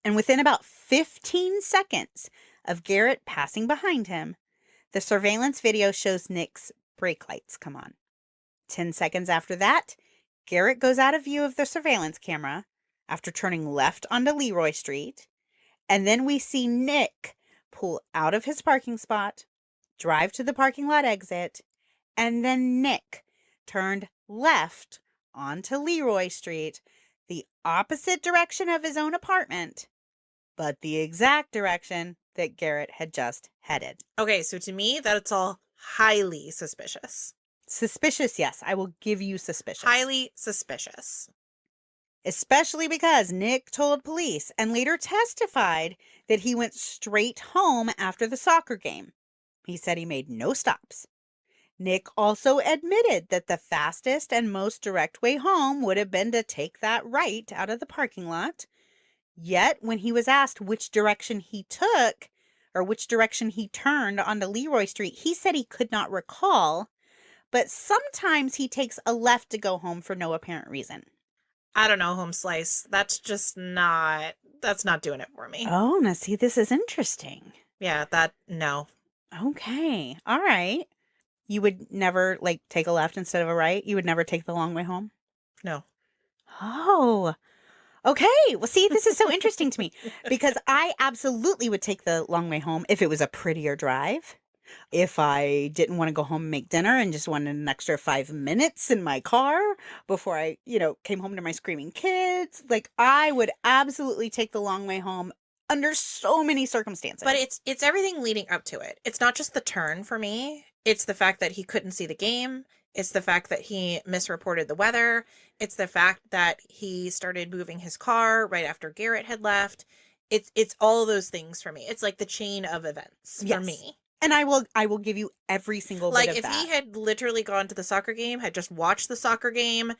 And within about 15 seconds of Garrett passing behind him, the surveillance video shows Nick's brake lights come on. 10 seconds after that, Garrett goes out of view of the surveillance camera after turning left onto Leroy Street. And then we see Nick pull out of his parking spot, drive to the parking lot exit, and then Nick turned left onto Leroy Street, the opposite direction of his own apartment, but the exact direction that Garrett had just headed. Okay, so to me, that's all highly suspicious. Suspicious, yes. I will give you suspicious. Highly suspicious. Especially because Nick told police and later testified that he went straight home after the soccer game. He said he made no stops. Nick also admitted that the fastest and most direct way home would have been to take that right out of the parking lot. Yet, when he was asked which direction he took or which direction he turned onto Leroy Street, he said he could not recall. But sometimes he takes a left to go home for no apparent reason. I don't know, home slice. That's not doing it for me. Oh, now see, this is interesting. Yeah, no. Okay. All right. You would never take a left instead of a right? You would never take the long way home? No. Oh, okay. Well, see, this is so interesting to me because I absolutely would take the long way home if it was a prettier drive. If I didn't want to go home and make dinner and just wanted an extra 5 minutes in my car before I, came home to my screaming kids, I would absolutely take the long way home under so many circumstances. But it's everything leading up to it. It's not just the turn for me. It's the fact that he couldn't see the game. It's the fact that he misreported the weather. It's the fact that he started moving his car right after Garrett had left. It's all of those things for me. It's like the chain of events for Yes. me. And I will give you every single bit Like of if that. he had literally gone to the soccer game, had just watched the soccer game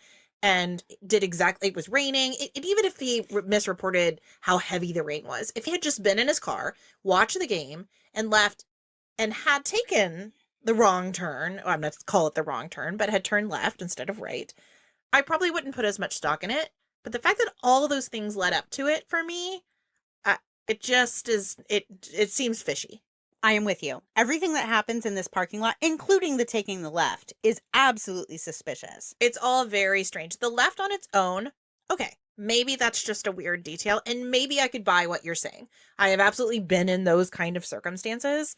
and did exactly, it was raining, even if he misreported how heavy the rain was, if he had just been in his car, watched the game and left and had taken the wrong turn, well, I'm not to call it the wrong turn, but had turned left instead of right, I probably wouldn't put as much stock in it. But the fact that all those things led up to it for me, it just is, it seems fishy. I am with you. Everything that happens in this parking lot, including the taking the left, is absolutely suspicious. It's all very strange. The left on its own, okay, maybe that's just a weird detail, and maybe I could buy what you're saying. I have absolutely been in those kind of circumstances,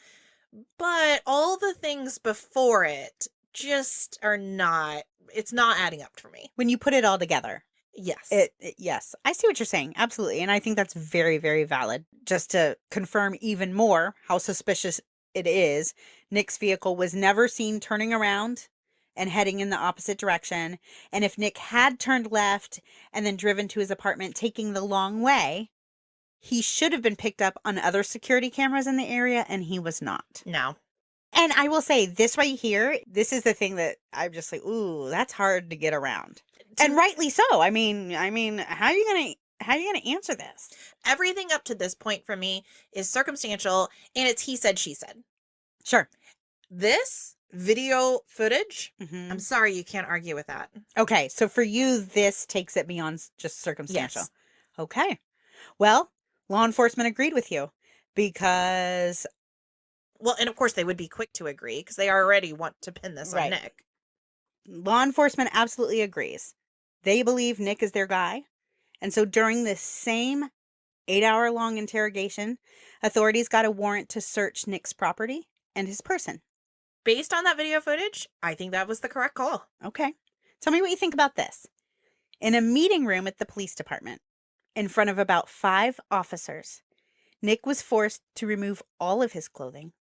but all the things before it just are not, it's not adding up for me. When you put it all together. Yes. Yes, I see what you're saying. Absolutely. And I think that's very, very valid. Just to confirm even more how suspicious it is, Nick's vehicle was never seen turning around and heading in the opposite direction. And if Nick had turned left and then driven to his apartment taking the long way, he should have been picked up on other security cameras in the area, and he was not. No. And I will say this right here, this is the thing that I'm just like, ooh, that's hard to get around. And rightly so. I mean, how are you gonna answer this? Everything up to this point for me is circumstantial, and it's he said, she said. Sure. This video footage, Mm-hmm. I'm sorry, you can't argue with that. Okay, so for you, this takes it beyond just circumstantial. Yes. Okay. Well, law enforcement agreed with you because... Well, and of course they would be quick to agree because they already want to pin this on Nick. Law enforcement absolutely agrees. They believe Nick is their guy. And so during this same 8-hour-long interrogation, authorities got a warrant to search Nick's property and his person. Based on that video footage, I think that was the correct call. Okay. Tell me what you think about this. In a meeting room at the police department, in front of about 5 officers, Nick was forced to remove all of his clothing,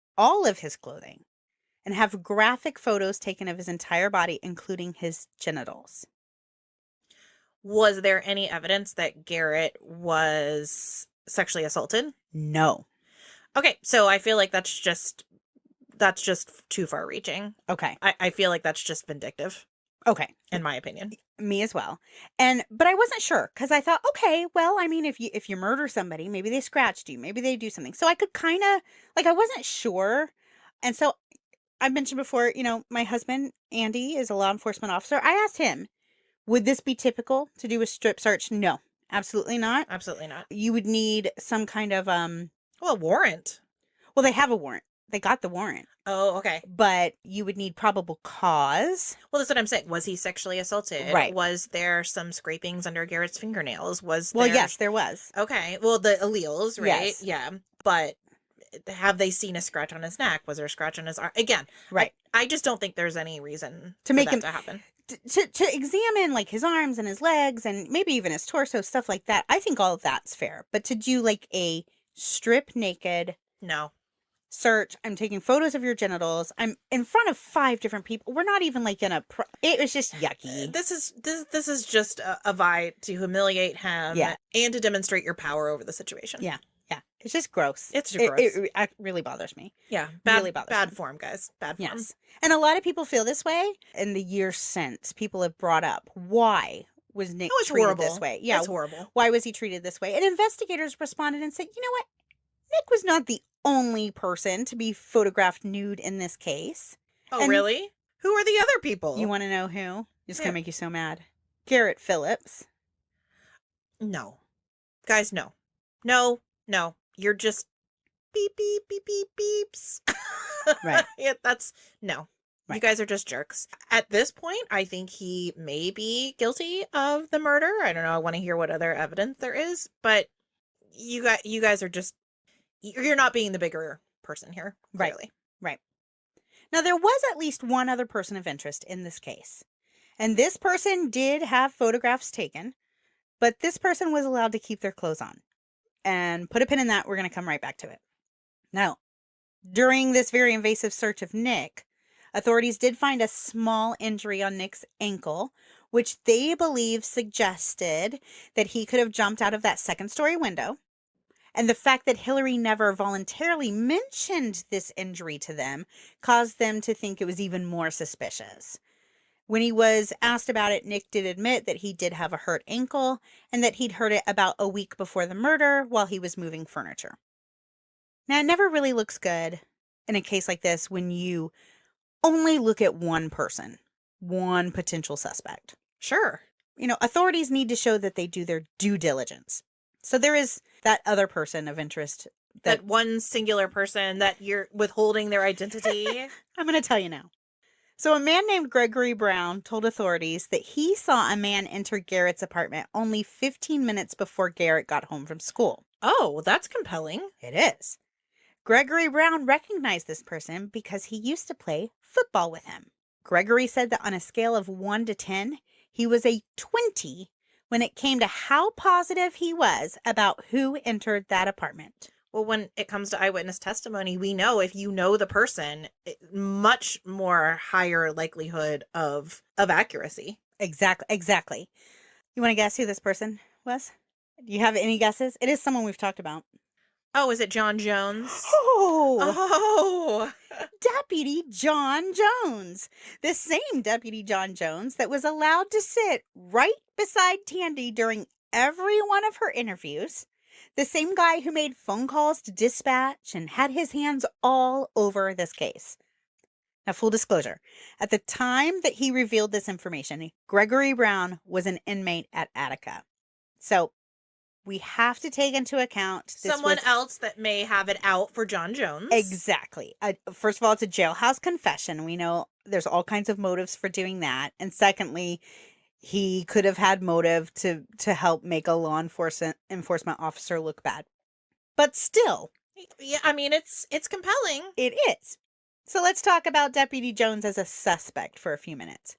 and have graphic photos taken of his entire body, including his genitals. Was there any evidence that Garrett was sexually assaulted? No. Okay, so I feel like that's just too far reaching. Okay. I feel like that's just vindictive. Okay. In my opinion. Me as well. But I wasn't sure because I thought, okay, well, I mean, if you murder somebody, maybe they scratched you, maybe they do something. So I could kind of, like, I wasn't sure. And so I mentioned before, my husband, Andy, is a law enforcement officer. I asked him, would this be typical to do a strip search? No, absolutely not. Absolutely not. You would need some kind of, well, a warrant. Well, they have a warrant. They got the warrant. Oh, okay. But you would need probable cause. Well, that's what I'm saying. Was he sexually assaulted? Right. Was there some scrapings under Garrett's fingernails? Well, yes, there was. Okay. Well, the alleles, right? Yes. Yeah. But have they seen a scratch on his neck? Was there a scratch on his arm? Again, right. I just don't think there's any reason to make that to happen. To examine like his arms and his legs and maybe even his torso, stuff like that. I think all of that's fair. But to do like a strip naked search, I'm taking photos of your genitals, I'm in front of 5 different people. We're not even like in a it was just yucky. This is just a vie to humiliate him and to demonstrate your power over the situation. Yeah. It's just gross. It's just gross. It really bothers me. Yeah. Really bothers bad me. form, guys. Bad form. Yes. And a lot of people feel this way. In the years since, people have brought up, why was Nick treated this way? Yeah. It's horrible. Why was he treated this way? And investigators responded and said, you know what? Nick was not the only person to be photographed nude in this case. Oh, and really? Who are the other people? You want to know who? It's going to make you so mad. Garrett Phillips. No. Guys, no. No. You're just beep, beep, beep, beep, beeps. Right. Yeah, that's no. Right. You guys are just jerks. At this point, I think he may be guilty of the murder. I don't know. I want to hear what other evidence there is, but you guys are just, you're not being the bigger person here. Clearly. Right. Now, there was at least one other person of interest in this case. And this person did have photographs taken, but this person was allowed to keep their clothes on. And put a pin in that. We're going to come right back to it. Now, during this very invasive search of Nick, authorities did find a small injury on Nick's ankle, which they believe suggested that he could have jumped out of that second-story window And the fact that Hillary never voluntarily mentioned this injury to them caused them to think it was even more suspicious. When he was asked about it, Nick did admit that he did have a hurt ankle and that he'd hurt it about a week before the murder while he was moving furniture. Now, it never really looks good in a case like this when you only look at one person, one potential suspect. Sure. Authorities need to show that they do their due diligence. So there is that other person of interest. That one singular person that you're withholding their identity. I'm going to tell you now. So a man named Gregory Brown told authorities that he saw a man enter Garrett's apartment only 15 minutes before Garrett got home from school. Oh, that's compelling. It is. Gregory Brown recognized this person because he used to play football with him. Gregory said that on a scale of 1 to 10, he was a 20 when it came to how positive he was about who entered that apartment. Well, when it comes to eyewitness testimony, we know if you know the person, much more higher likelihood of accuracy. Exactly. You want to guess who this person was? Do you have any guesses? It is someone we've talked about. Oh, is it John Jones? Oh! Deputy John Jones. The same Deputy John Jones that was allowed to sit right beside Tandy during every one of her interviews. The same guy who made phone calls to dispatch and had his hands all over this case. Now, full disclosure, at the time that he revealed this information, Gregory Brown was an inmate at Attica. So we have to take into account someone else that may have it out for John Jones. Exactly. First of all, it's a jailhouse confession. We know there's all kinds of motives for doing that. And secondly, he could have had motive to help make a law enforcement officer look bad. But still. Yeah, I mean, it's compelling. It is. So let's talk about Deputy Jones as a suspect for a few minutes.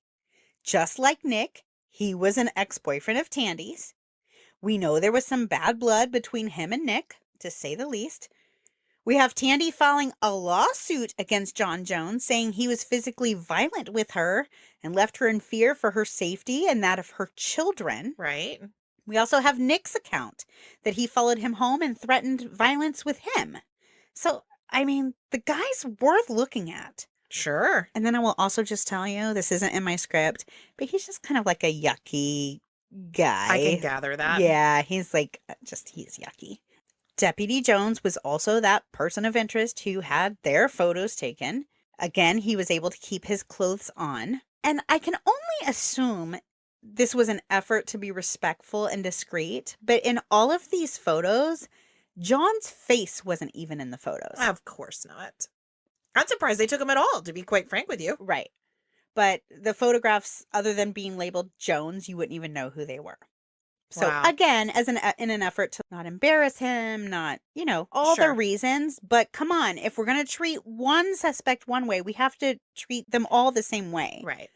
Just like Nick, he was an ex-boyfriend of Tandy's. We know there was some bad blood between him and Nick, to say the least. We have Tandy filing a lawsuit against John Jones, saying he was physically violent with her and left her in fear for her safety and that of her children. Right. We also have Nick's account that he followed him home and threatened violence with him. So, I mean, the guy's worth looking at. Sure. And then I will also just tell you, this isn't in my script, but he's just kind of like a yucky guy. I can gather that. Yeah, he's yucky. Deputy Jones was also that person of interest who had their photos taken. Again, he was able to keep his clothes on. And I can only assume this was an effort to be respectful and discreet. But in all of these photos, John's face wasn't even in the photos. Of course not. I'm surprised they took him at all, to be quite frank with you. Right. But the photographs, other than being labeled Jones, you wouldn't even know who they were. So again, in an effort to not embarrass him, not, all the reasons. But come on, if we're going to treat one suspect one way, we have to treat them all the same way. Right.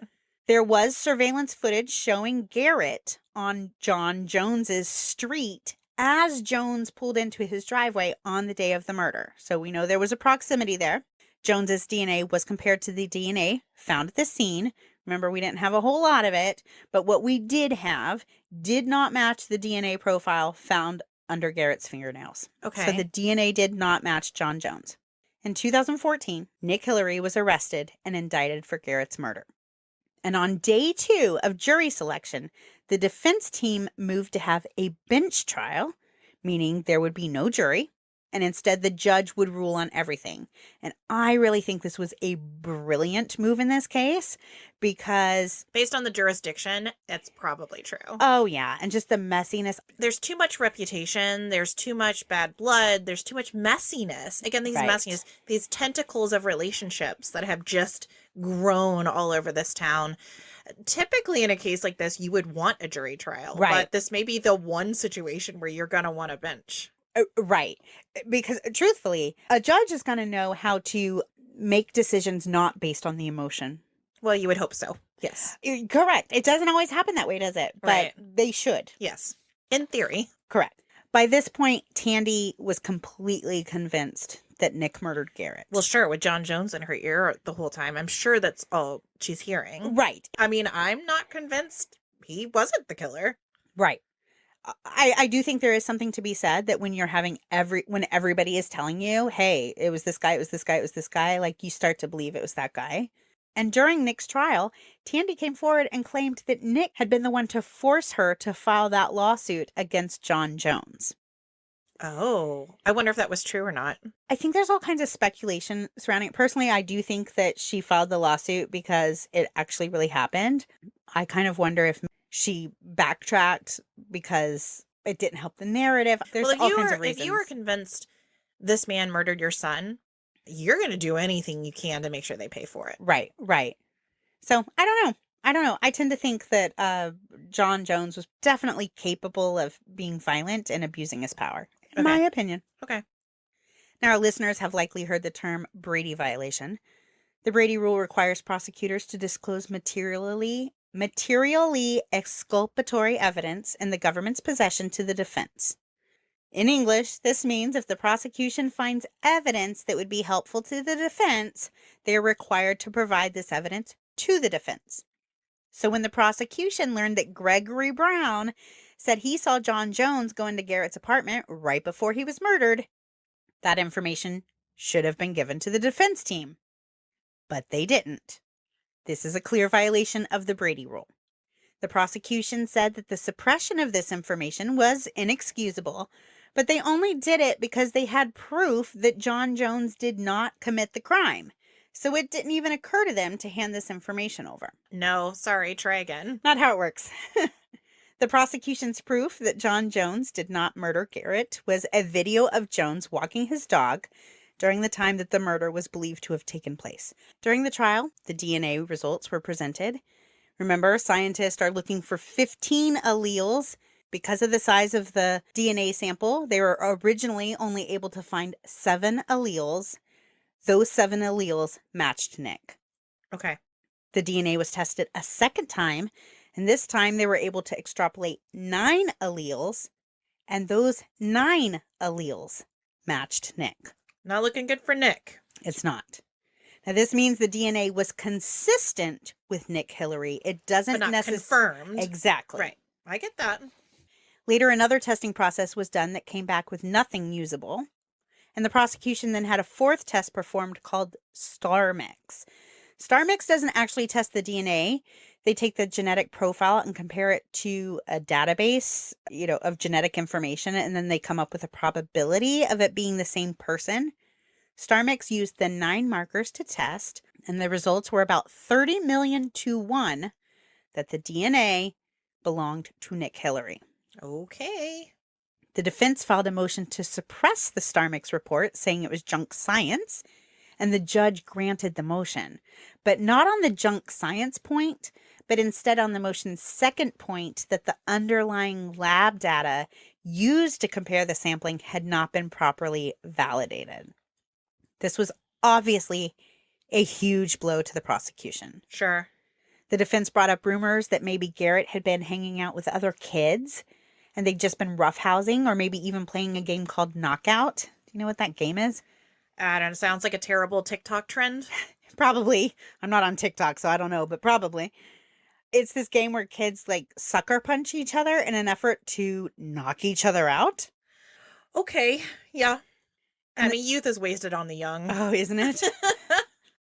There was surveillance footage showing Garrett on John Jones's street as Jones pulled into his driveway on the day of the murder. So we know there was a proximity there. Jones's DNA was compared to the DNA found at the scene. Remember, we didn't have a whole lot of it, but what we did have did not match the DNA profile found under Garrett's fingernails. Okay. So the DNA did not match John Jones. In 2014, Nick Hillary was arrested and indicted for Garrett's murder. And on day 2 of jury selection, the defense team moved to have a bench trial, meaning there would be no jury. And instead, the judge would rule on everything. And I really think this was a brilliant move in this case because... based on the jurisdiction, it's probably true. Oh, yeah. And just the messiness. There's too much reputation. There's too much bad blood. There's too much messiness. Again, these messiness, these tentacles of relationships that have just grown all over this town. Typically, in a case like this, you would want a jury trial. Right. But this may be the one situation where you're going to want a bench. Right. Because truthfully, a judge is going to know how to make decisions not based on the emotion. Well, you would hope so. Yes. Correct. It doesn't always happen that way, does it? Right. But they should. Yes. In theory. Correct. By this point, Tandy was completely convinced that Nick murdered Garrett. Well, sure. With John Jones in her ear the whole time, I'm sure that's all she's hearing. Right. I mean, I'm not convinced he wasn't the killer. Right. I do think there is something to be said that when you're having when everybody is telling you, hey, it was this guy, it was this guy, it was this guy, like you start to believe it was that guy. And during Nick's trial, Tandy came forward and claimed that Nick had been the one to force her to file that lawsuit against John Jones. Oh, I wonder if that was true or not. I think there's all kinds of speculation surrounding it. Personally, I do think that she filed the lawsuit because it actually really happened. I kind of wonder if she backtracked because it didn't help the narrative. There's all kinds of reasons. If you were convinced this man murdered your son, you're going to do anything you can to make sure they pay for it. Right. So I don't know. I tend to think that John Jones was definitely capable of being violent and abusing his power. In my opinion. Okay. Now, our listeners have likely heard the term Brady violation. The Brady rule requires prosecutors to disclose materially exculpatory evidence in the government's possession to the defense. In English, this means if the prosecution finds evidence that would be helpful to the defense, they are required to provide this evidence to the defense. So when the prosecution learned that Gregory Brown said he saw John Jones go into Garrett's apartment right before he was murdered, that information should have been given to the defense team. But they didn't. This is a clear violation of the Brady rule. The prosecution said that the suppression of this information was inexcusable, but they only did it because they had proof that John Jones did not commit the crime. So it didn't even occur to them to hand this information over. No, sorry, try again. Not how it works. The prosecution's proof that John Jones did not murder Garrett was a video of Jones walking his dog during the time that the murder was believed to have taken place. During the trial, the DNA results were presented. Remember, scientists are looking for 15 alleles. Because of the size of the DNA sample, they were originally only able to find 7 alleles. Those 7 alleles matched Nick. Okay. The DNA was tested a second time, and this time they were able to extrapolate 9 alleles, and those 9 alleles matched Nick. Not looking good for Nick. It's not. Now, this means the DNA was consistent with Nick Hillary. It doesn't necessarily confirmed. Exactly. Right. I get that. Later, another testing process was done that came back with nothing usable. And the prosecution then had a 4th test performed called StarMix. StarMix doesn't actually test the DNA. They take the genetic profile and compare it to a database, of genetic information, and then they come up with a probability of it being the same person. StarMix used the 9 markers to test, and the results were about 30 million to 1 that the DNA belonged to Nick Hillary. Okay. The defense filed a motion to suppress the StarMix report, saying it was junk science, and the judge granted the motion. But not on the junk science point, but instead on the motion's second point that the underlying lab data used to compare the sampling had not been properly validated. This was obviously a huge blow to the prosecution. Sure. The defense brought up rumors that maybe Garrett had been hanging out with other kids and they'd just been roughhousing or maybe even playing a game called Knockout. Do you know what that game is? I don't know. Sounds like a terrible TikTok trend. Probably. I'm not on TikTok, so I don't know, but probably. It's this game where kids sucker punch each other in an effort to knock each other out. Okay. Yeah. I mean, youth is wasted on the young. Oh, isn't it?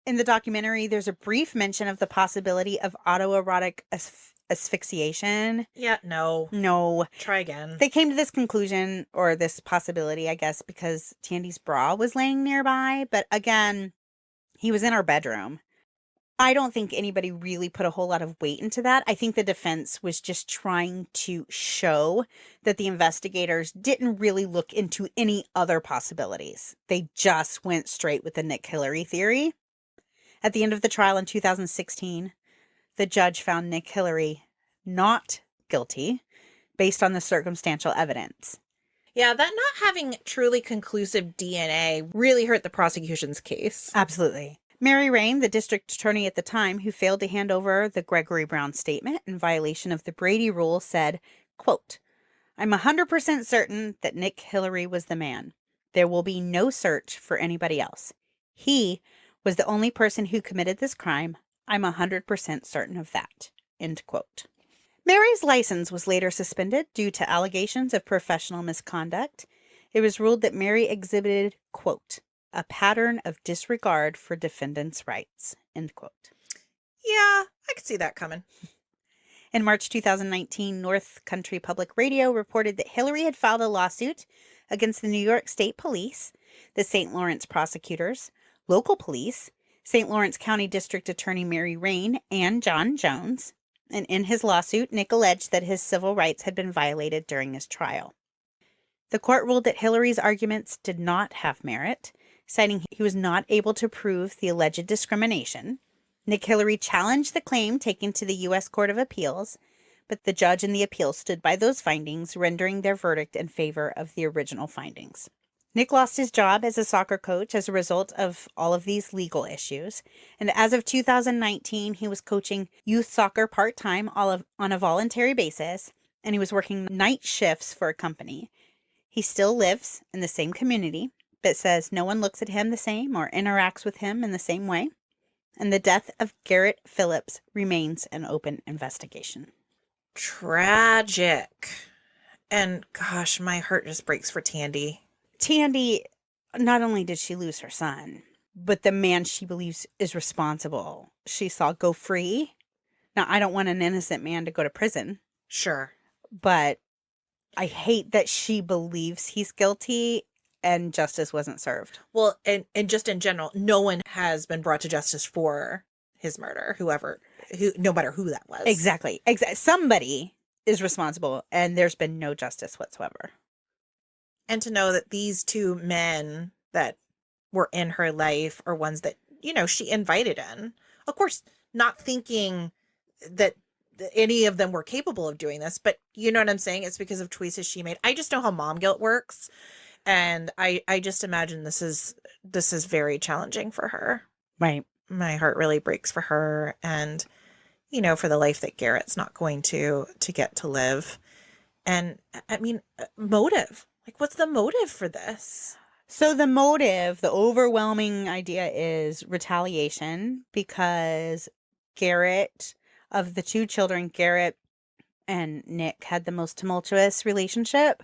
In the documentary, there's a brief mention of the possibility of autoerotic asphyxiation. Yeah, no. Try again. They came to this conclusion, or this possibility, I guess, because Tandy's bra was laying nearby. But again, he was in our bedroom. I don't think anybody really put a whole lot of weight into that. I think the defense was just trying to show that the investigators didn't really look into any other possibilities. They just went straight with the Nick Hillary theory. At the end of the trial in 2016, the judge found Nick Hillary not guilty based on the circumstantial evidence. Yeah, that not having truly conclusive DNA really hurt the prosecution's case. Absolutely. Mary Rain, the district attorney at the time, who failed to hand over the Gregory Brown statement in violation of the Brady rule, said, quote, "I'm 100% certain that Nick Hillary was the man. There will be no search for anybody else. He was the only person who committed this crime. I'm 100% certain of that." End quote. Mary's license was later suspended due to allegations of professional misconduct. It was ruled that Mary exhibited, quote, a pattern of disregard for defendants' rights, end quote. Yeah, I could see that coming. In March 2019, North Country Public Radio reported that Hillary had filed a lawsuit against the New York State Police, the St. Lawrence prosecutors, local police, St. Lawrence County District Attorney Mary Rain, and John Jones. And in his lawsuit, Nick alleged that his civil rights had been violated during his trial. The court ruled that Hillary's arguments did not have merit, citing he was not able to prove the alleged discrimination. Nick Hillary challenged the claim taken to the U.S. Court of Appeals, but the judge in the appeal stood by those findings, rendering their verdict in favor of the original findings. Nick lost his job as a soccer coach as a result of all of these legal issues, and as of 2019, he was coaching youth soccer part-time on a voluntary basis, and he was working night shifts for a company. He still lives in the same community, but says no one looks at him the same or interacts with him in the same way. And the death of Garrett Phillips remains an open investigation. Tragic. And gosh, my heart just breaks for Tandy. Tandy, not only did she lose her son, but the man she believes is responsible, she saw go free. Now, I don't want an innocent man to go to prison. Sure. But I hate that she believes he's guilty and justice wasn't served. Well, and just in general, no one has been brought to justice for his murder, no matter who that was. Exactly. Somebody is responsible, and there's been no justice whatsoever. And to know that these two men that were in her life are ones that, she invited in. Of course, not thinking that any of them were capable of doing this, but you know what I'm saying? It's because of choices she made. I just know how mom guilt works. And I just imagine this is very challenging for her. Right. My heart really breaks for her and, for the life that Garrett's not going to get to live. And I mean, motive. Like, what's the motive for this? So the motive, the overwhelming idea is retaliation, because Garrett, of the two children, Garrett and Nick had the most tumultuous relationship.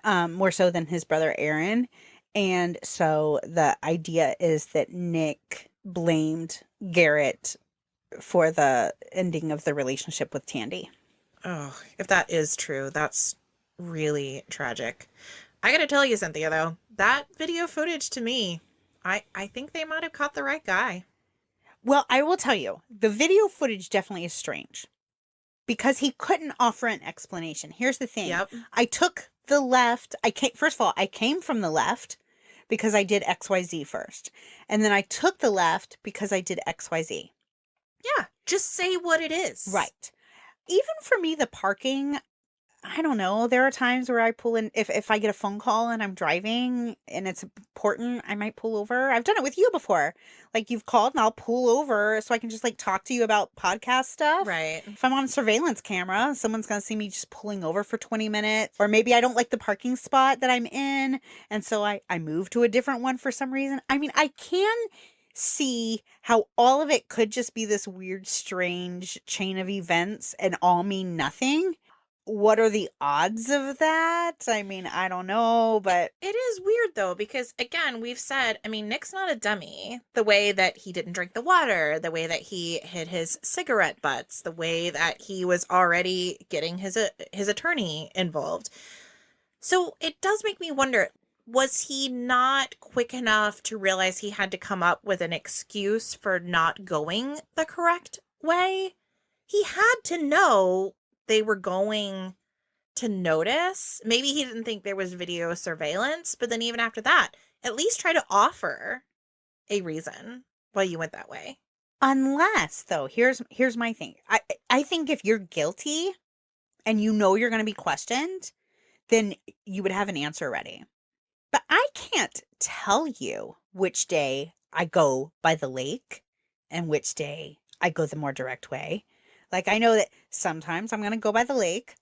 More so than his brother Aaron. And so the idea is that Nick blamed Garrett for the ending of the relationship with Tandy. Oh, if that is true, that's really tragic. I gotta tell you, Cynthia, though, that video footage to me, I think they might have caught the right guy. Well, I will tell you, the video footage definitely is strange because he couldn't offer an explanation. Here's the thing. Yep. I took the left. First of all, I came from the left because I did XYZ first. And then I took the left because I did XYZ. Yeah. Just say what it is. Right. Even for me, the parking, I don't know. There are times where I pull in, if I get a phone call and I'm driving and it's important, I might pull over. I've done it with you before. Like, you've called and I'll pull over so I can just talk to you about podcast stuff. Right. If I'm on a surveillance camera, someone's going to see me just pulling over for 20 minutes. Or maybe I don't like the parking spot that I'm in, and so I move to a different one for some reason. I mean, I can see how all of it could just be this weird, strange chain of events and all mean nothing. What are the odds of that? I mean, I don't know, but it is weird though, because again, we've said, I mean, Nick's not a dummy. The way that he didn't drink the water, the way that he hid his cigarette butts, the way that he was already getting his attorney involved. So it does make me wonder, was he not quick enough to realize he had to come up with an excuse for not going the correct way? He had to know they were going to notice. Maybe he didn't think there was video surveillance, but then even after that, at least try to offer a reason why you went that way. Unless, though, here's my thing. I think if you're guilty and you know you're going to be questioned, then you would have an answer ready. But I can't tell you which day I go by the lake and which day I go the more direct way. Like, I know that sometimes I'm going to go by the lake,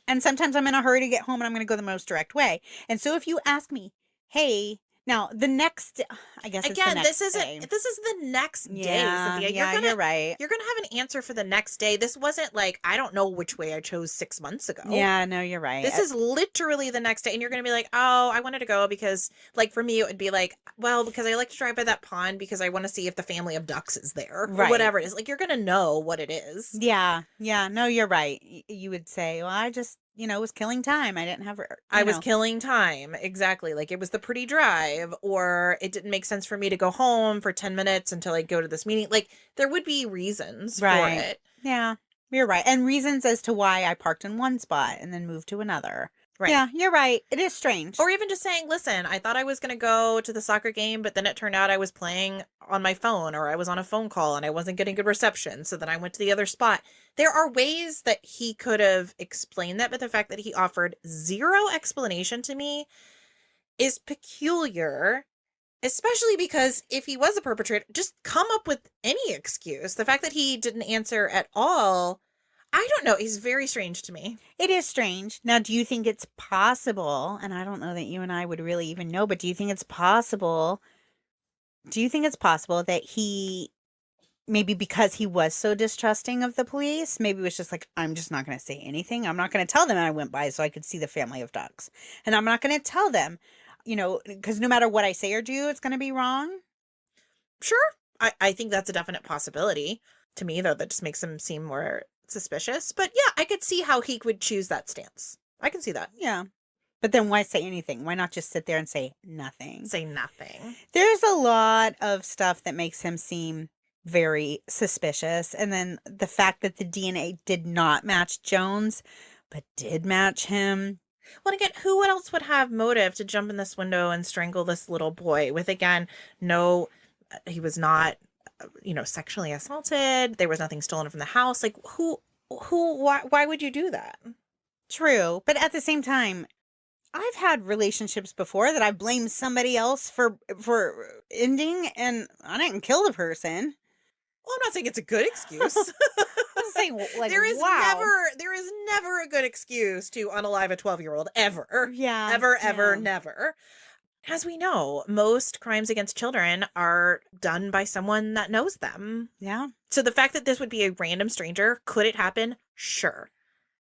and sometimes I'm in a hurry to get home and I'm going to go the most direct way. And so if you ask me, hey, Now, the next, I guess it's the Again, next day. this is the next day, Yeah, Cynthia. yeah, you're right. You're gonna have an answer for the next day. This wasn't like, I don't know which way I chose 6 months ago. Yeah, no, you're right. This is literally the next day, and you're going to be like, oh, I wanted to go because, like, for me, it would be like, well, because I like to drive by that pond because I want to see if the family of ducks is there, or Right. whatever it is. Like, you're going to know what it is. Yeah, yeah, no, you're right. You would say, well, I just, was killing time. I didn't have, I was killing time. Exactly. Like, it was the pretty drive, or it didn't make sense for me to go home for 10 minutes until I go to this meeting. Like, there would be reasons for it. Yeah, you're right. And reasons as to why I parked in one spot and then moved to another. Right. Yeah, you're right. It is strange. Or even just saying, listen, I thought I was going to go to the soccer game, but then it turned out I was playing on my phone, or I was on a phone call and I wasn't getting good reception. So then I went to the other spot. There are ways that he could have explained that, but the fact that he offered zero explanation to me is peculiar, especially because if he was a perpetrator, just come up with any excuse. The fact that he didn't answer at all, I don't know. He's very strange to me. It is strange. Now, do you think it's possible, and I don't know that you and I would really even know, but do you think it's possible that he, maybe because he was so distrusting of the police, maybe was just like, I'm just not going to say anything. I'm not going to tell them I went by so I could see the family of ducks. And I'm not going to tell them, because no matter what I say or do, it's going to be wrong. Sure. I think that's a definite possibility. To me, though, that just makes him seem more suspicious. But yeah, I could see how he would choose that stance. I can see that. Yeah. But then why say anything? Why not just sit there and say nothing? Say nothing. There's a lot of stuff that makes him seem very suspicious. And then the fact that the DNA did not match Jones, but did match him. Well, again, who else would have motive to jump in this window and strangle this little boy with, again, no, he was not, sexually assaulted. There was nothing stolen from the house. Like, why would you do that? True. But at the same time, I've had relationships before that I blamed somebody else for ending, and I didn't kill the person. Well, I'm not saying it's a good excuse. I'm saying, like, there is wow. never a good excuse to unalive a 12-year-old, ever. Yeah. Ever, never. As we know, most crimes against children are done by someone that knows them. Yeah. So the fact that this would be a random stranger, could it happen? Sure.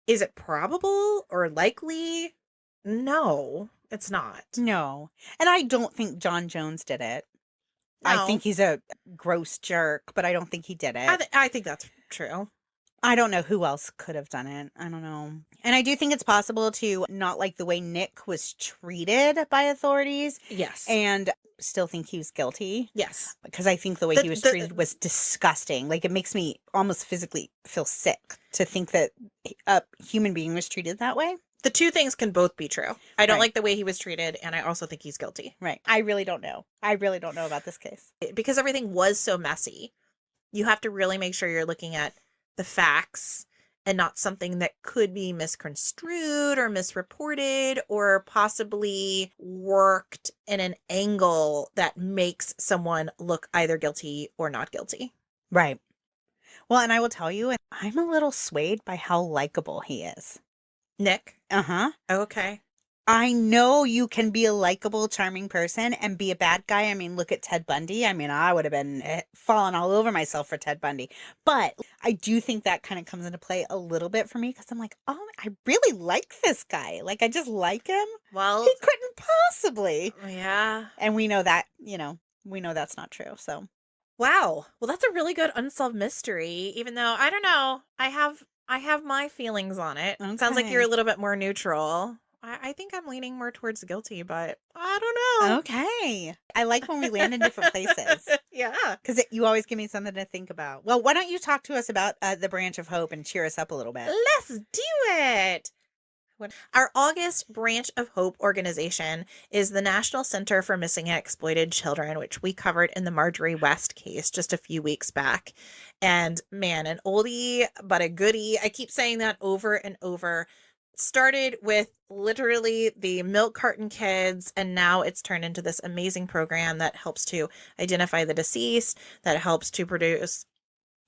Is it probable or likely? No, it's not. No. And I don't think John Jones did it. No. I think he's a gross jerk, but I don't think he did it. I think that's true. I don't know who else could have done it. I don't know. And I do think it's possible to not like the way Nick was treated by authorities. Yes. And still think he was guilty. Yes. Because I think the way he was treated was disgusting. Like, it makes me almost physically feel sick to think that a human being was treated that way. The two things can both be true. I don't like the way he was treated, and I also think he's guilty. Right. I really don't know. I really don't know about this case. Because everything was so messy, you have to really make sure you're looking at the facts and not something that could be misconstrued or misreported or possibly worked in an angle that makes someone look either guilty or not guilty. Right. Well, and I will tell you, I'm a little swayed by how likable he is. Nick? Uh-huh. Okay. I know you can be a likable, charming person and be a bad guy. I mean, look at Ted Bundy. I mean, I would have been falling all over myself for Ted Bundy. But I do think that kind of comes into play a little bit for me because I'm like, oh, I really like this guy. Like, I just like him. Well, he couldn't possibly. Yeah. And we know that, we know that's not true. So. Wow. Well, that's a really good unsolved mystery, even though, I don't know, I have my feelings on it. Okay. Sounds like you're a little bit more neutral. I think I'm leaning more towards guilty, but I don't know. Okay. I like when we land in different places. Yeah. Because you always give me something to think about. Well, why don't you talk to us about the Branch of Hope and cheer us up a little bit? Let's do it. Our August Branch of Hope organization is the National Center for Missing and Exploited Children, which we covered in the Marjorie West case just a few weeks back. And man, an oldie but a goodie. I keep saying that over and over. Started with literally the milk carton kids, and now it's turned into this amazing program that helps to identify the deceased, that helps to produce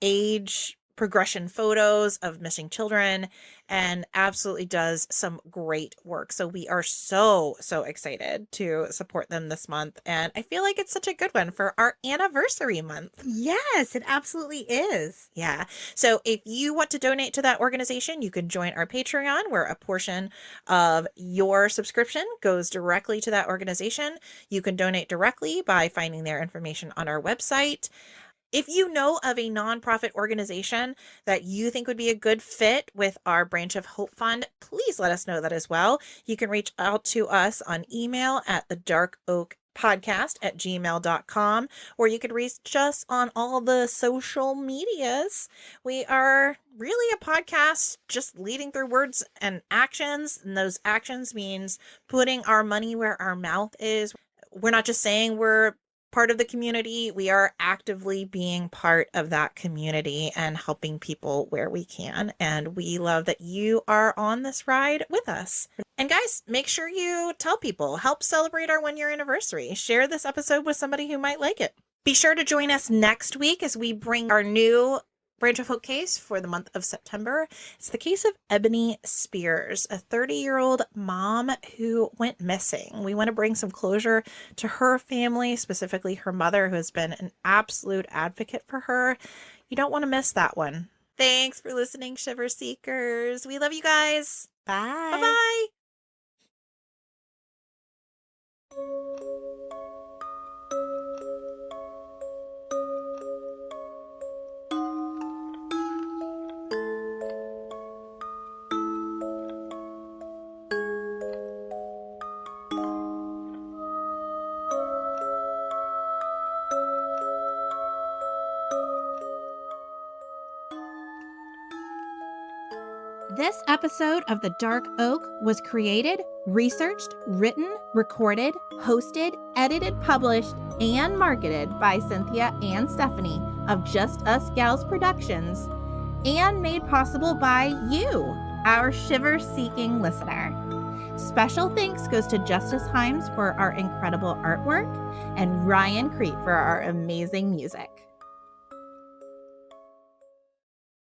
age progression photos of missing children and absolutely does some great work. So we are so excited to support them this month. And I feel like it's such a good one for our anniversary month. Yes, it absolutely is. Yeah. So if you want to donate to that organization, you can join our Patreon, where a portion of your subscription goes directly to that organization. You can donate directly by finding their information on our website. If you know of a nonprofit organization that you think would be a good fit with our Branch of Hope Fund, please let us know that as well. You can reach out to us on email at thedarkoakpodcast@gmail.com, or you could reach us on all the social medias. We are really a podcast just leading through words and actions, and those actions means putting our money where our mouth is. We're not just saying we're part of the community. We are actively being part of that community and helping people where we can. And we love that you are on this ride with us. And guys, make sure you tell people, help celebrate our 1-year anniversary. Share this episode with somebody who might like it. Be sure to join us next week as we bring our new Branch of Hope case for the month of September. It's the case of Ebony Spears, a 30-year-old mom who went missing. We want to bring some closure to her family, specifically her mother, who has been an absolute advocate for her. You don't want to miss that one. Thanks for listening, Shiver Seekers. We love you guys. Bye. Bye-bye. This episode of The Dark Oak was created, researched, written, recorded, hosted, edited, published, and marketed by Cynthia and Stephanie of Just Us Gals Productions, and made possible by you, our shiver-seeking listener. Special thanks goes to Justice Himes for our incredible artwork and Ryan Crete for our amazing music.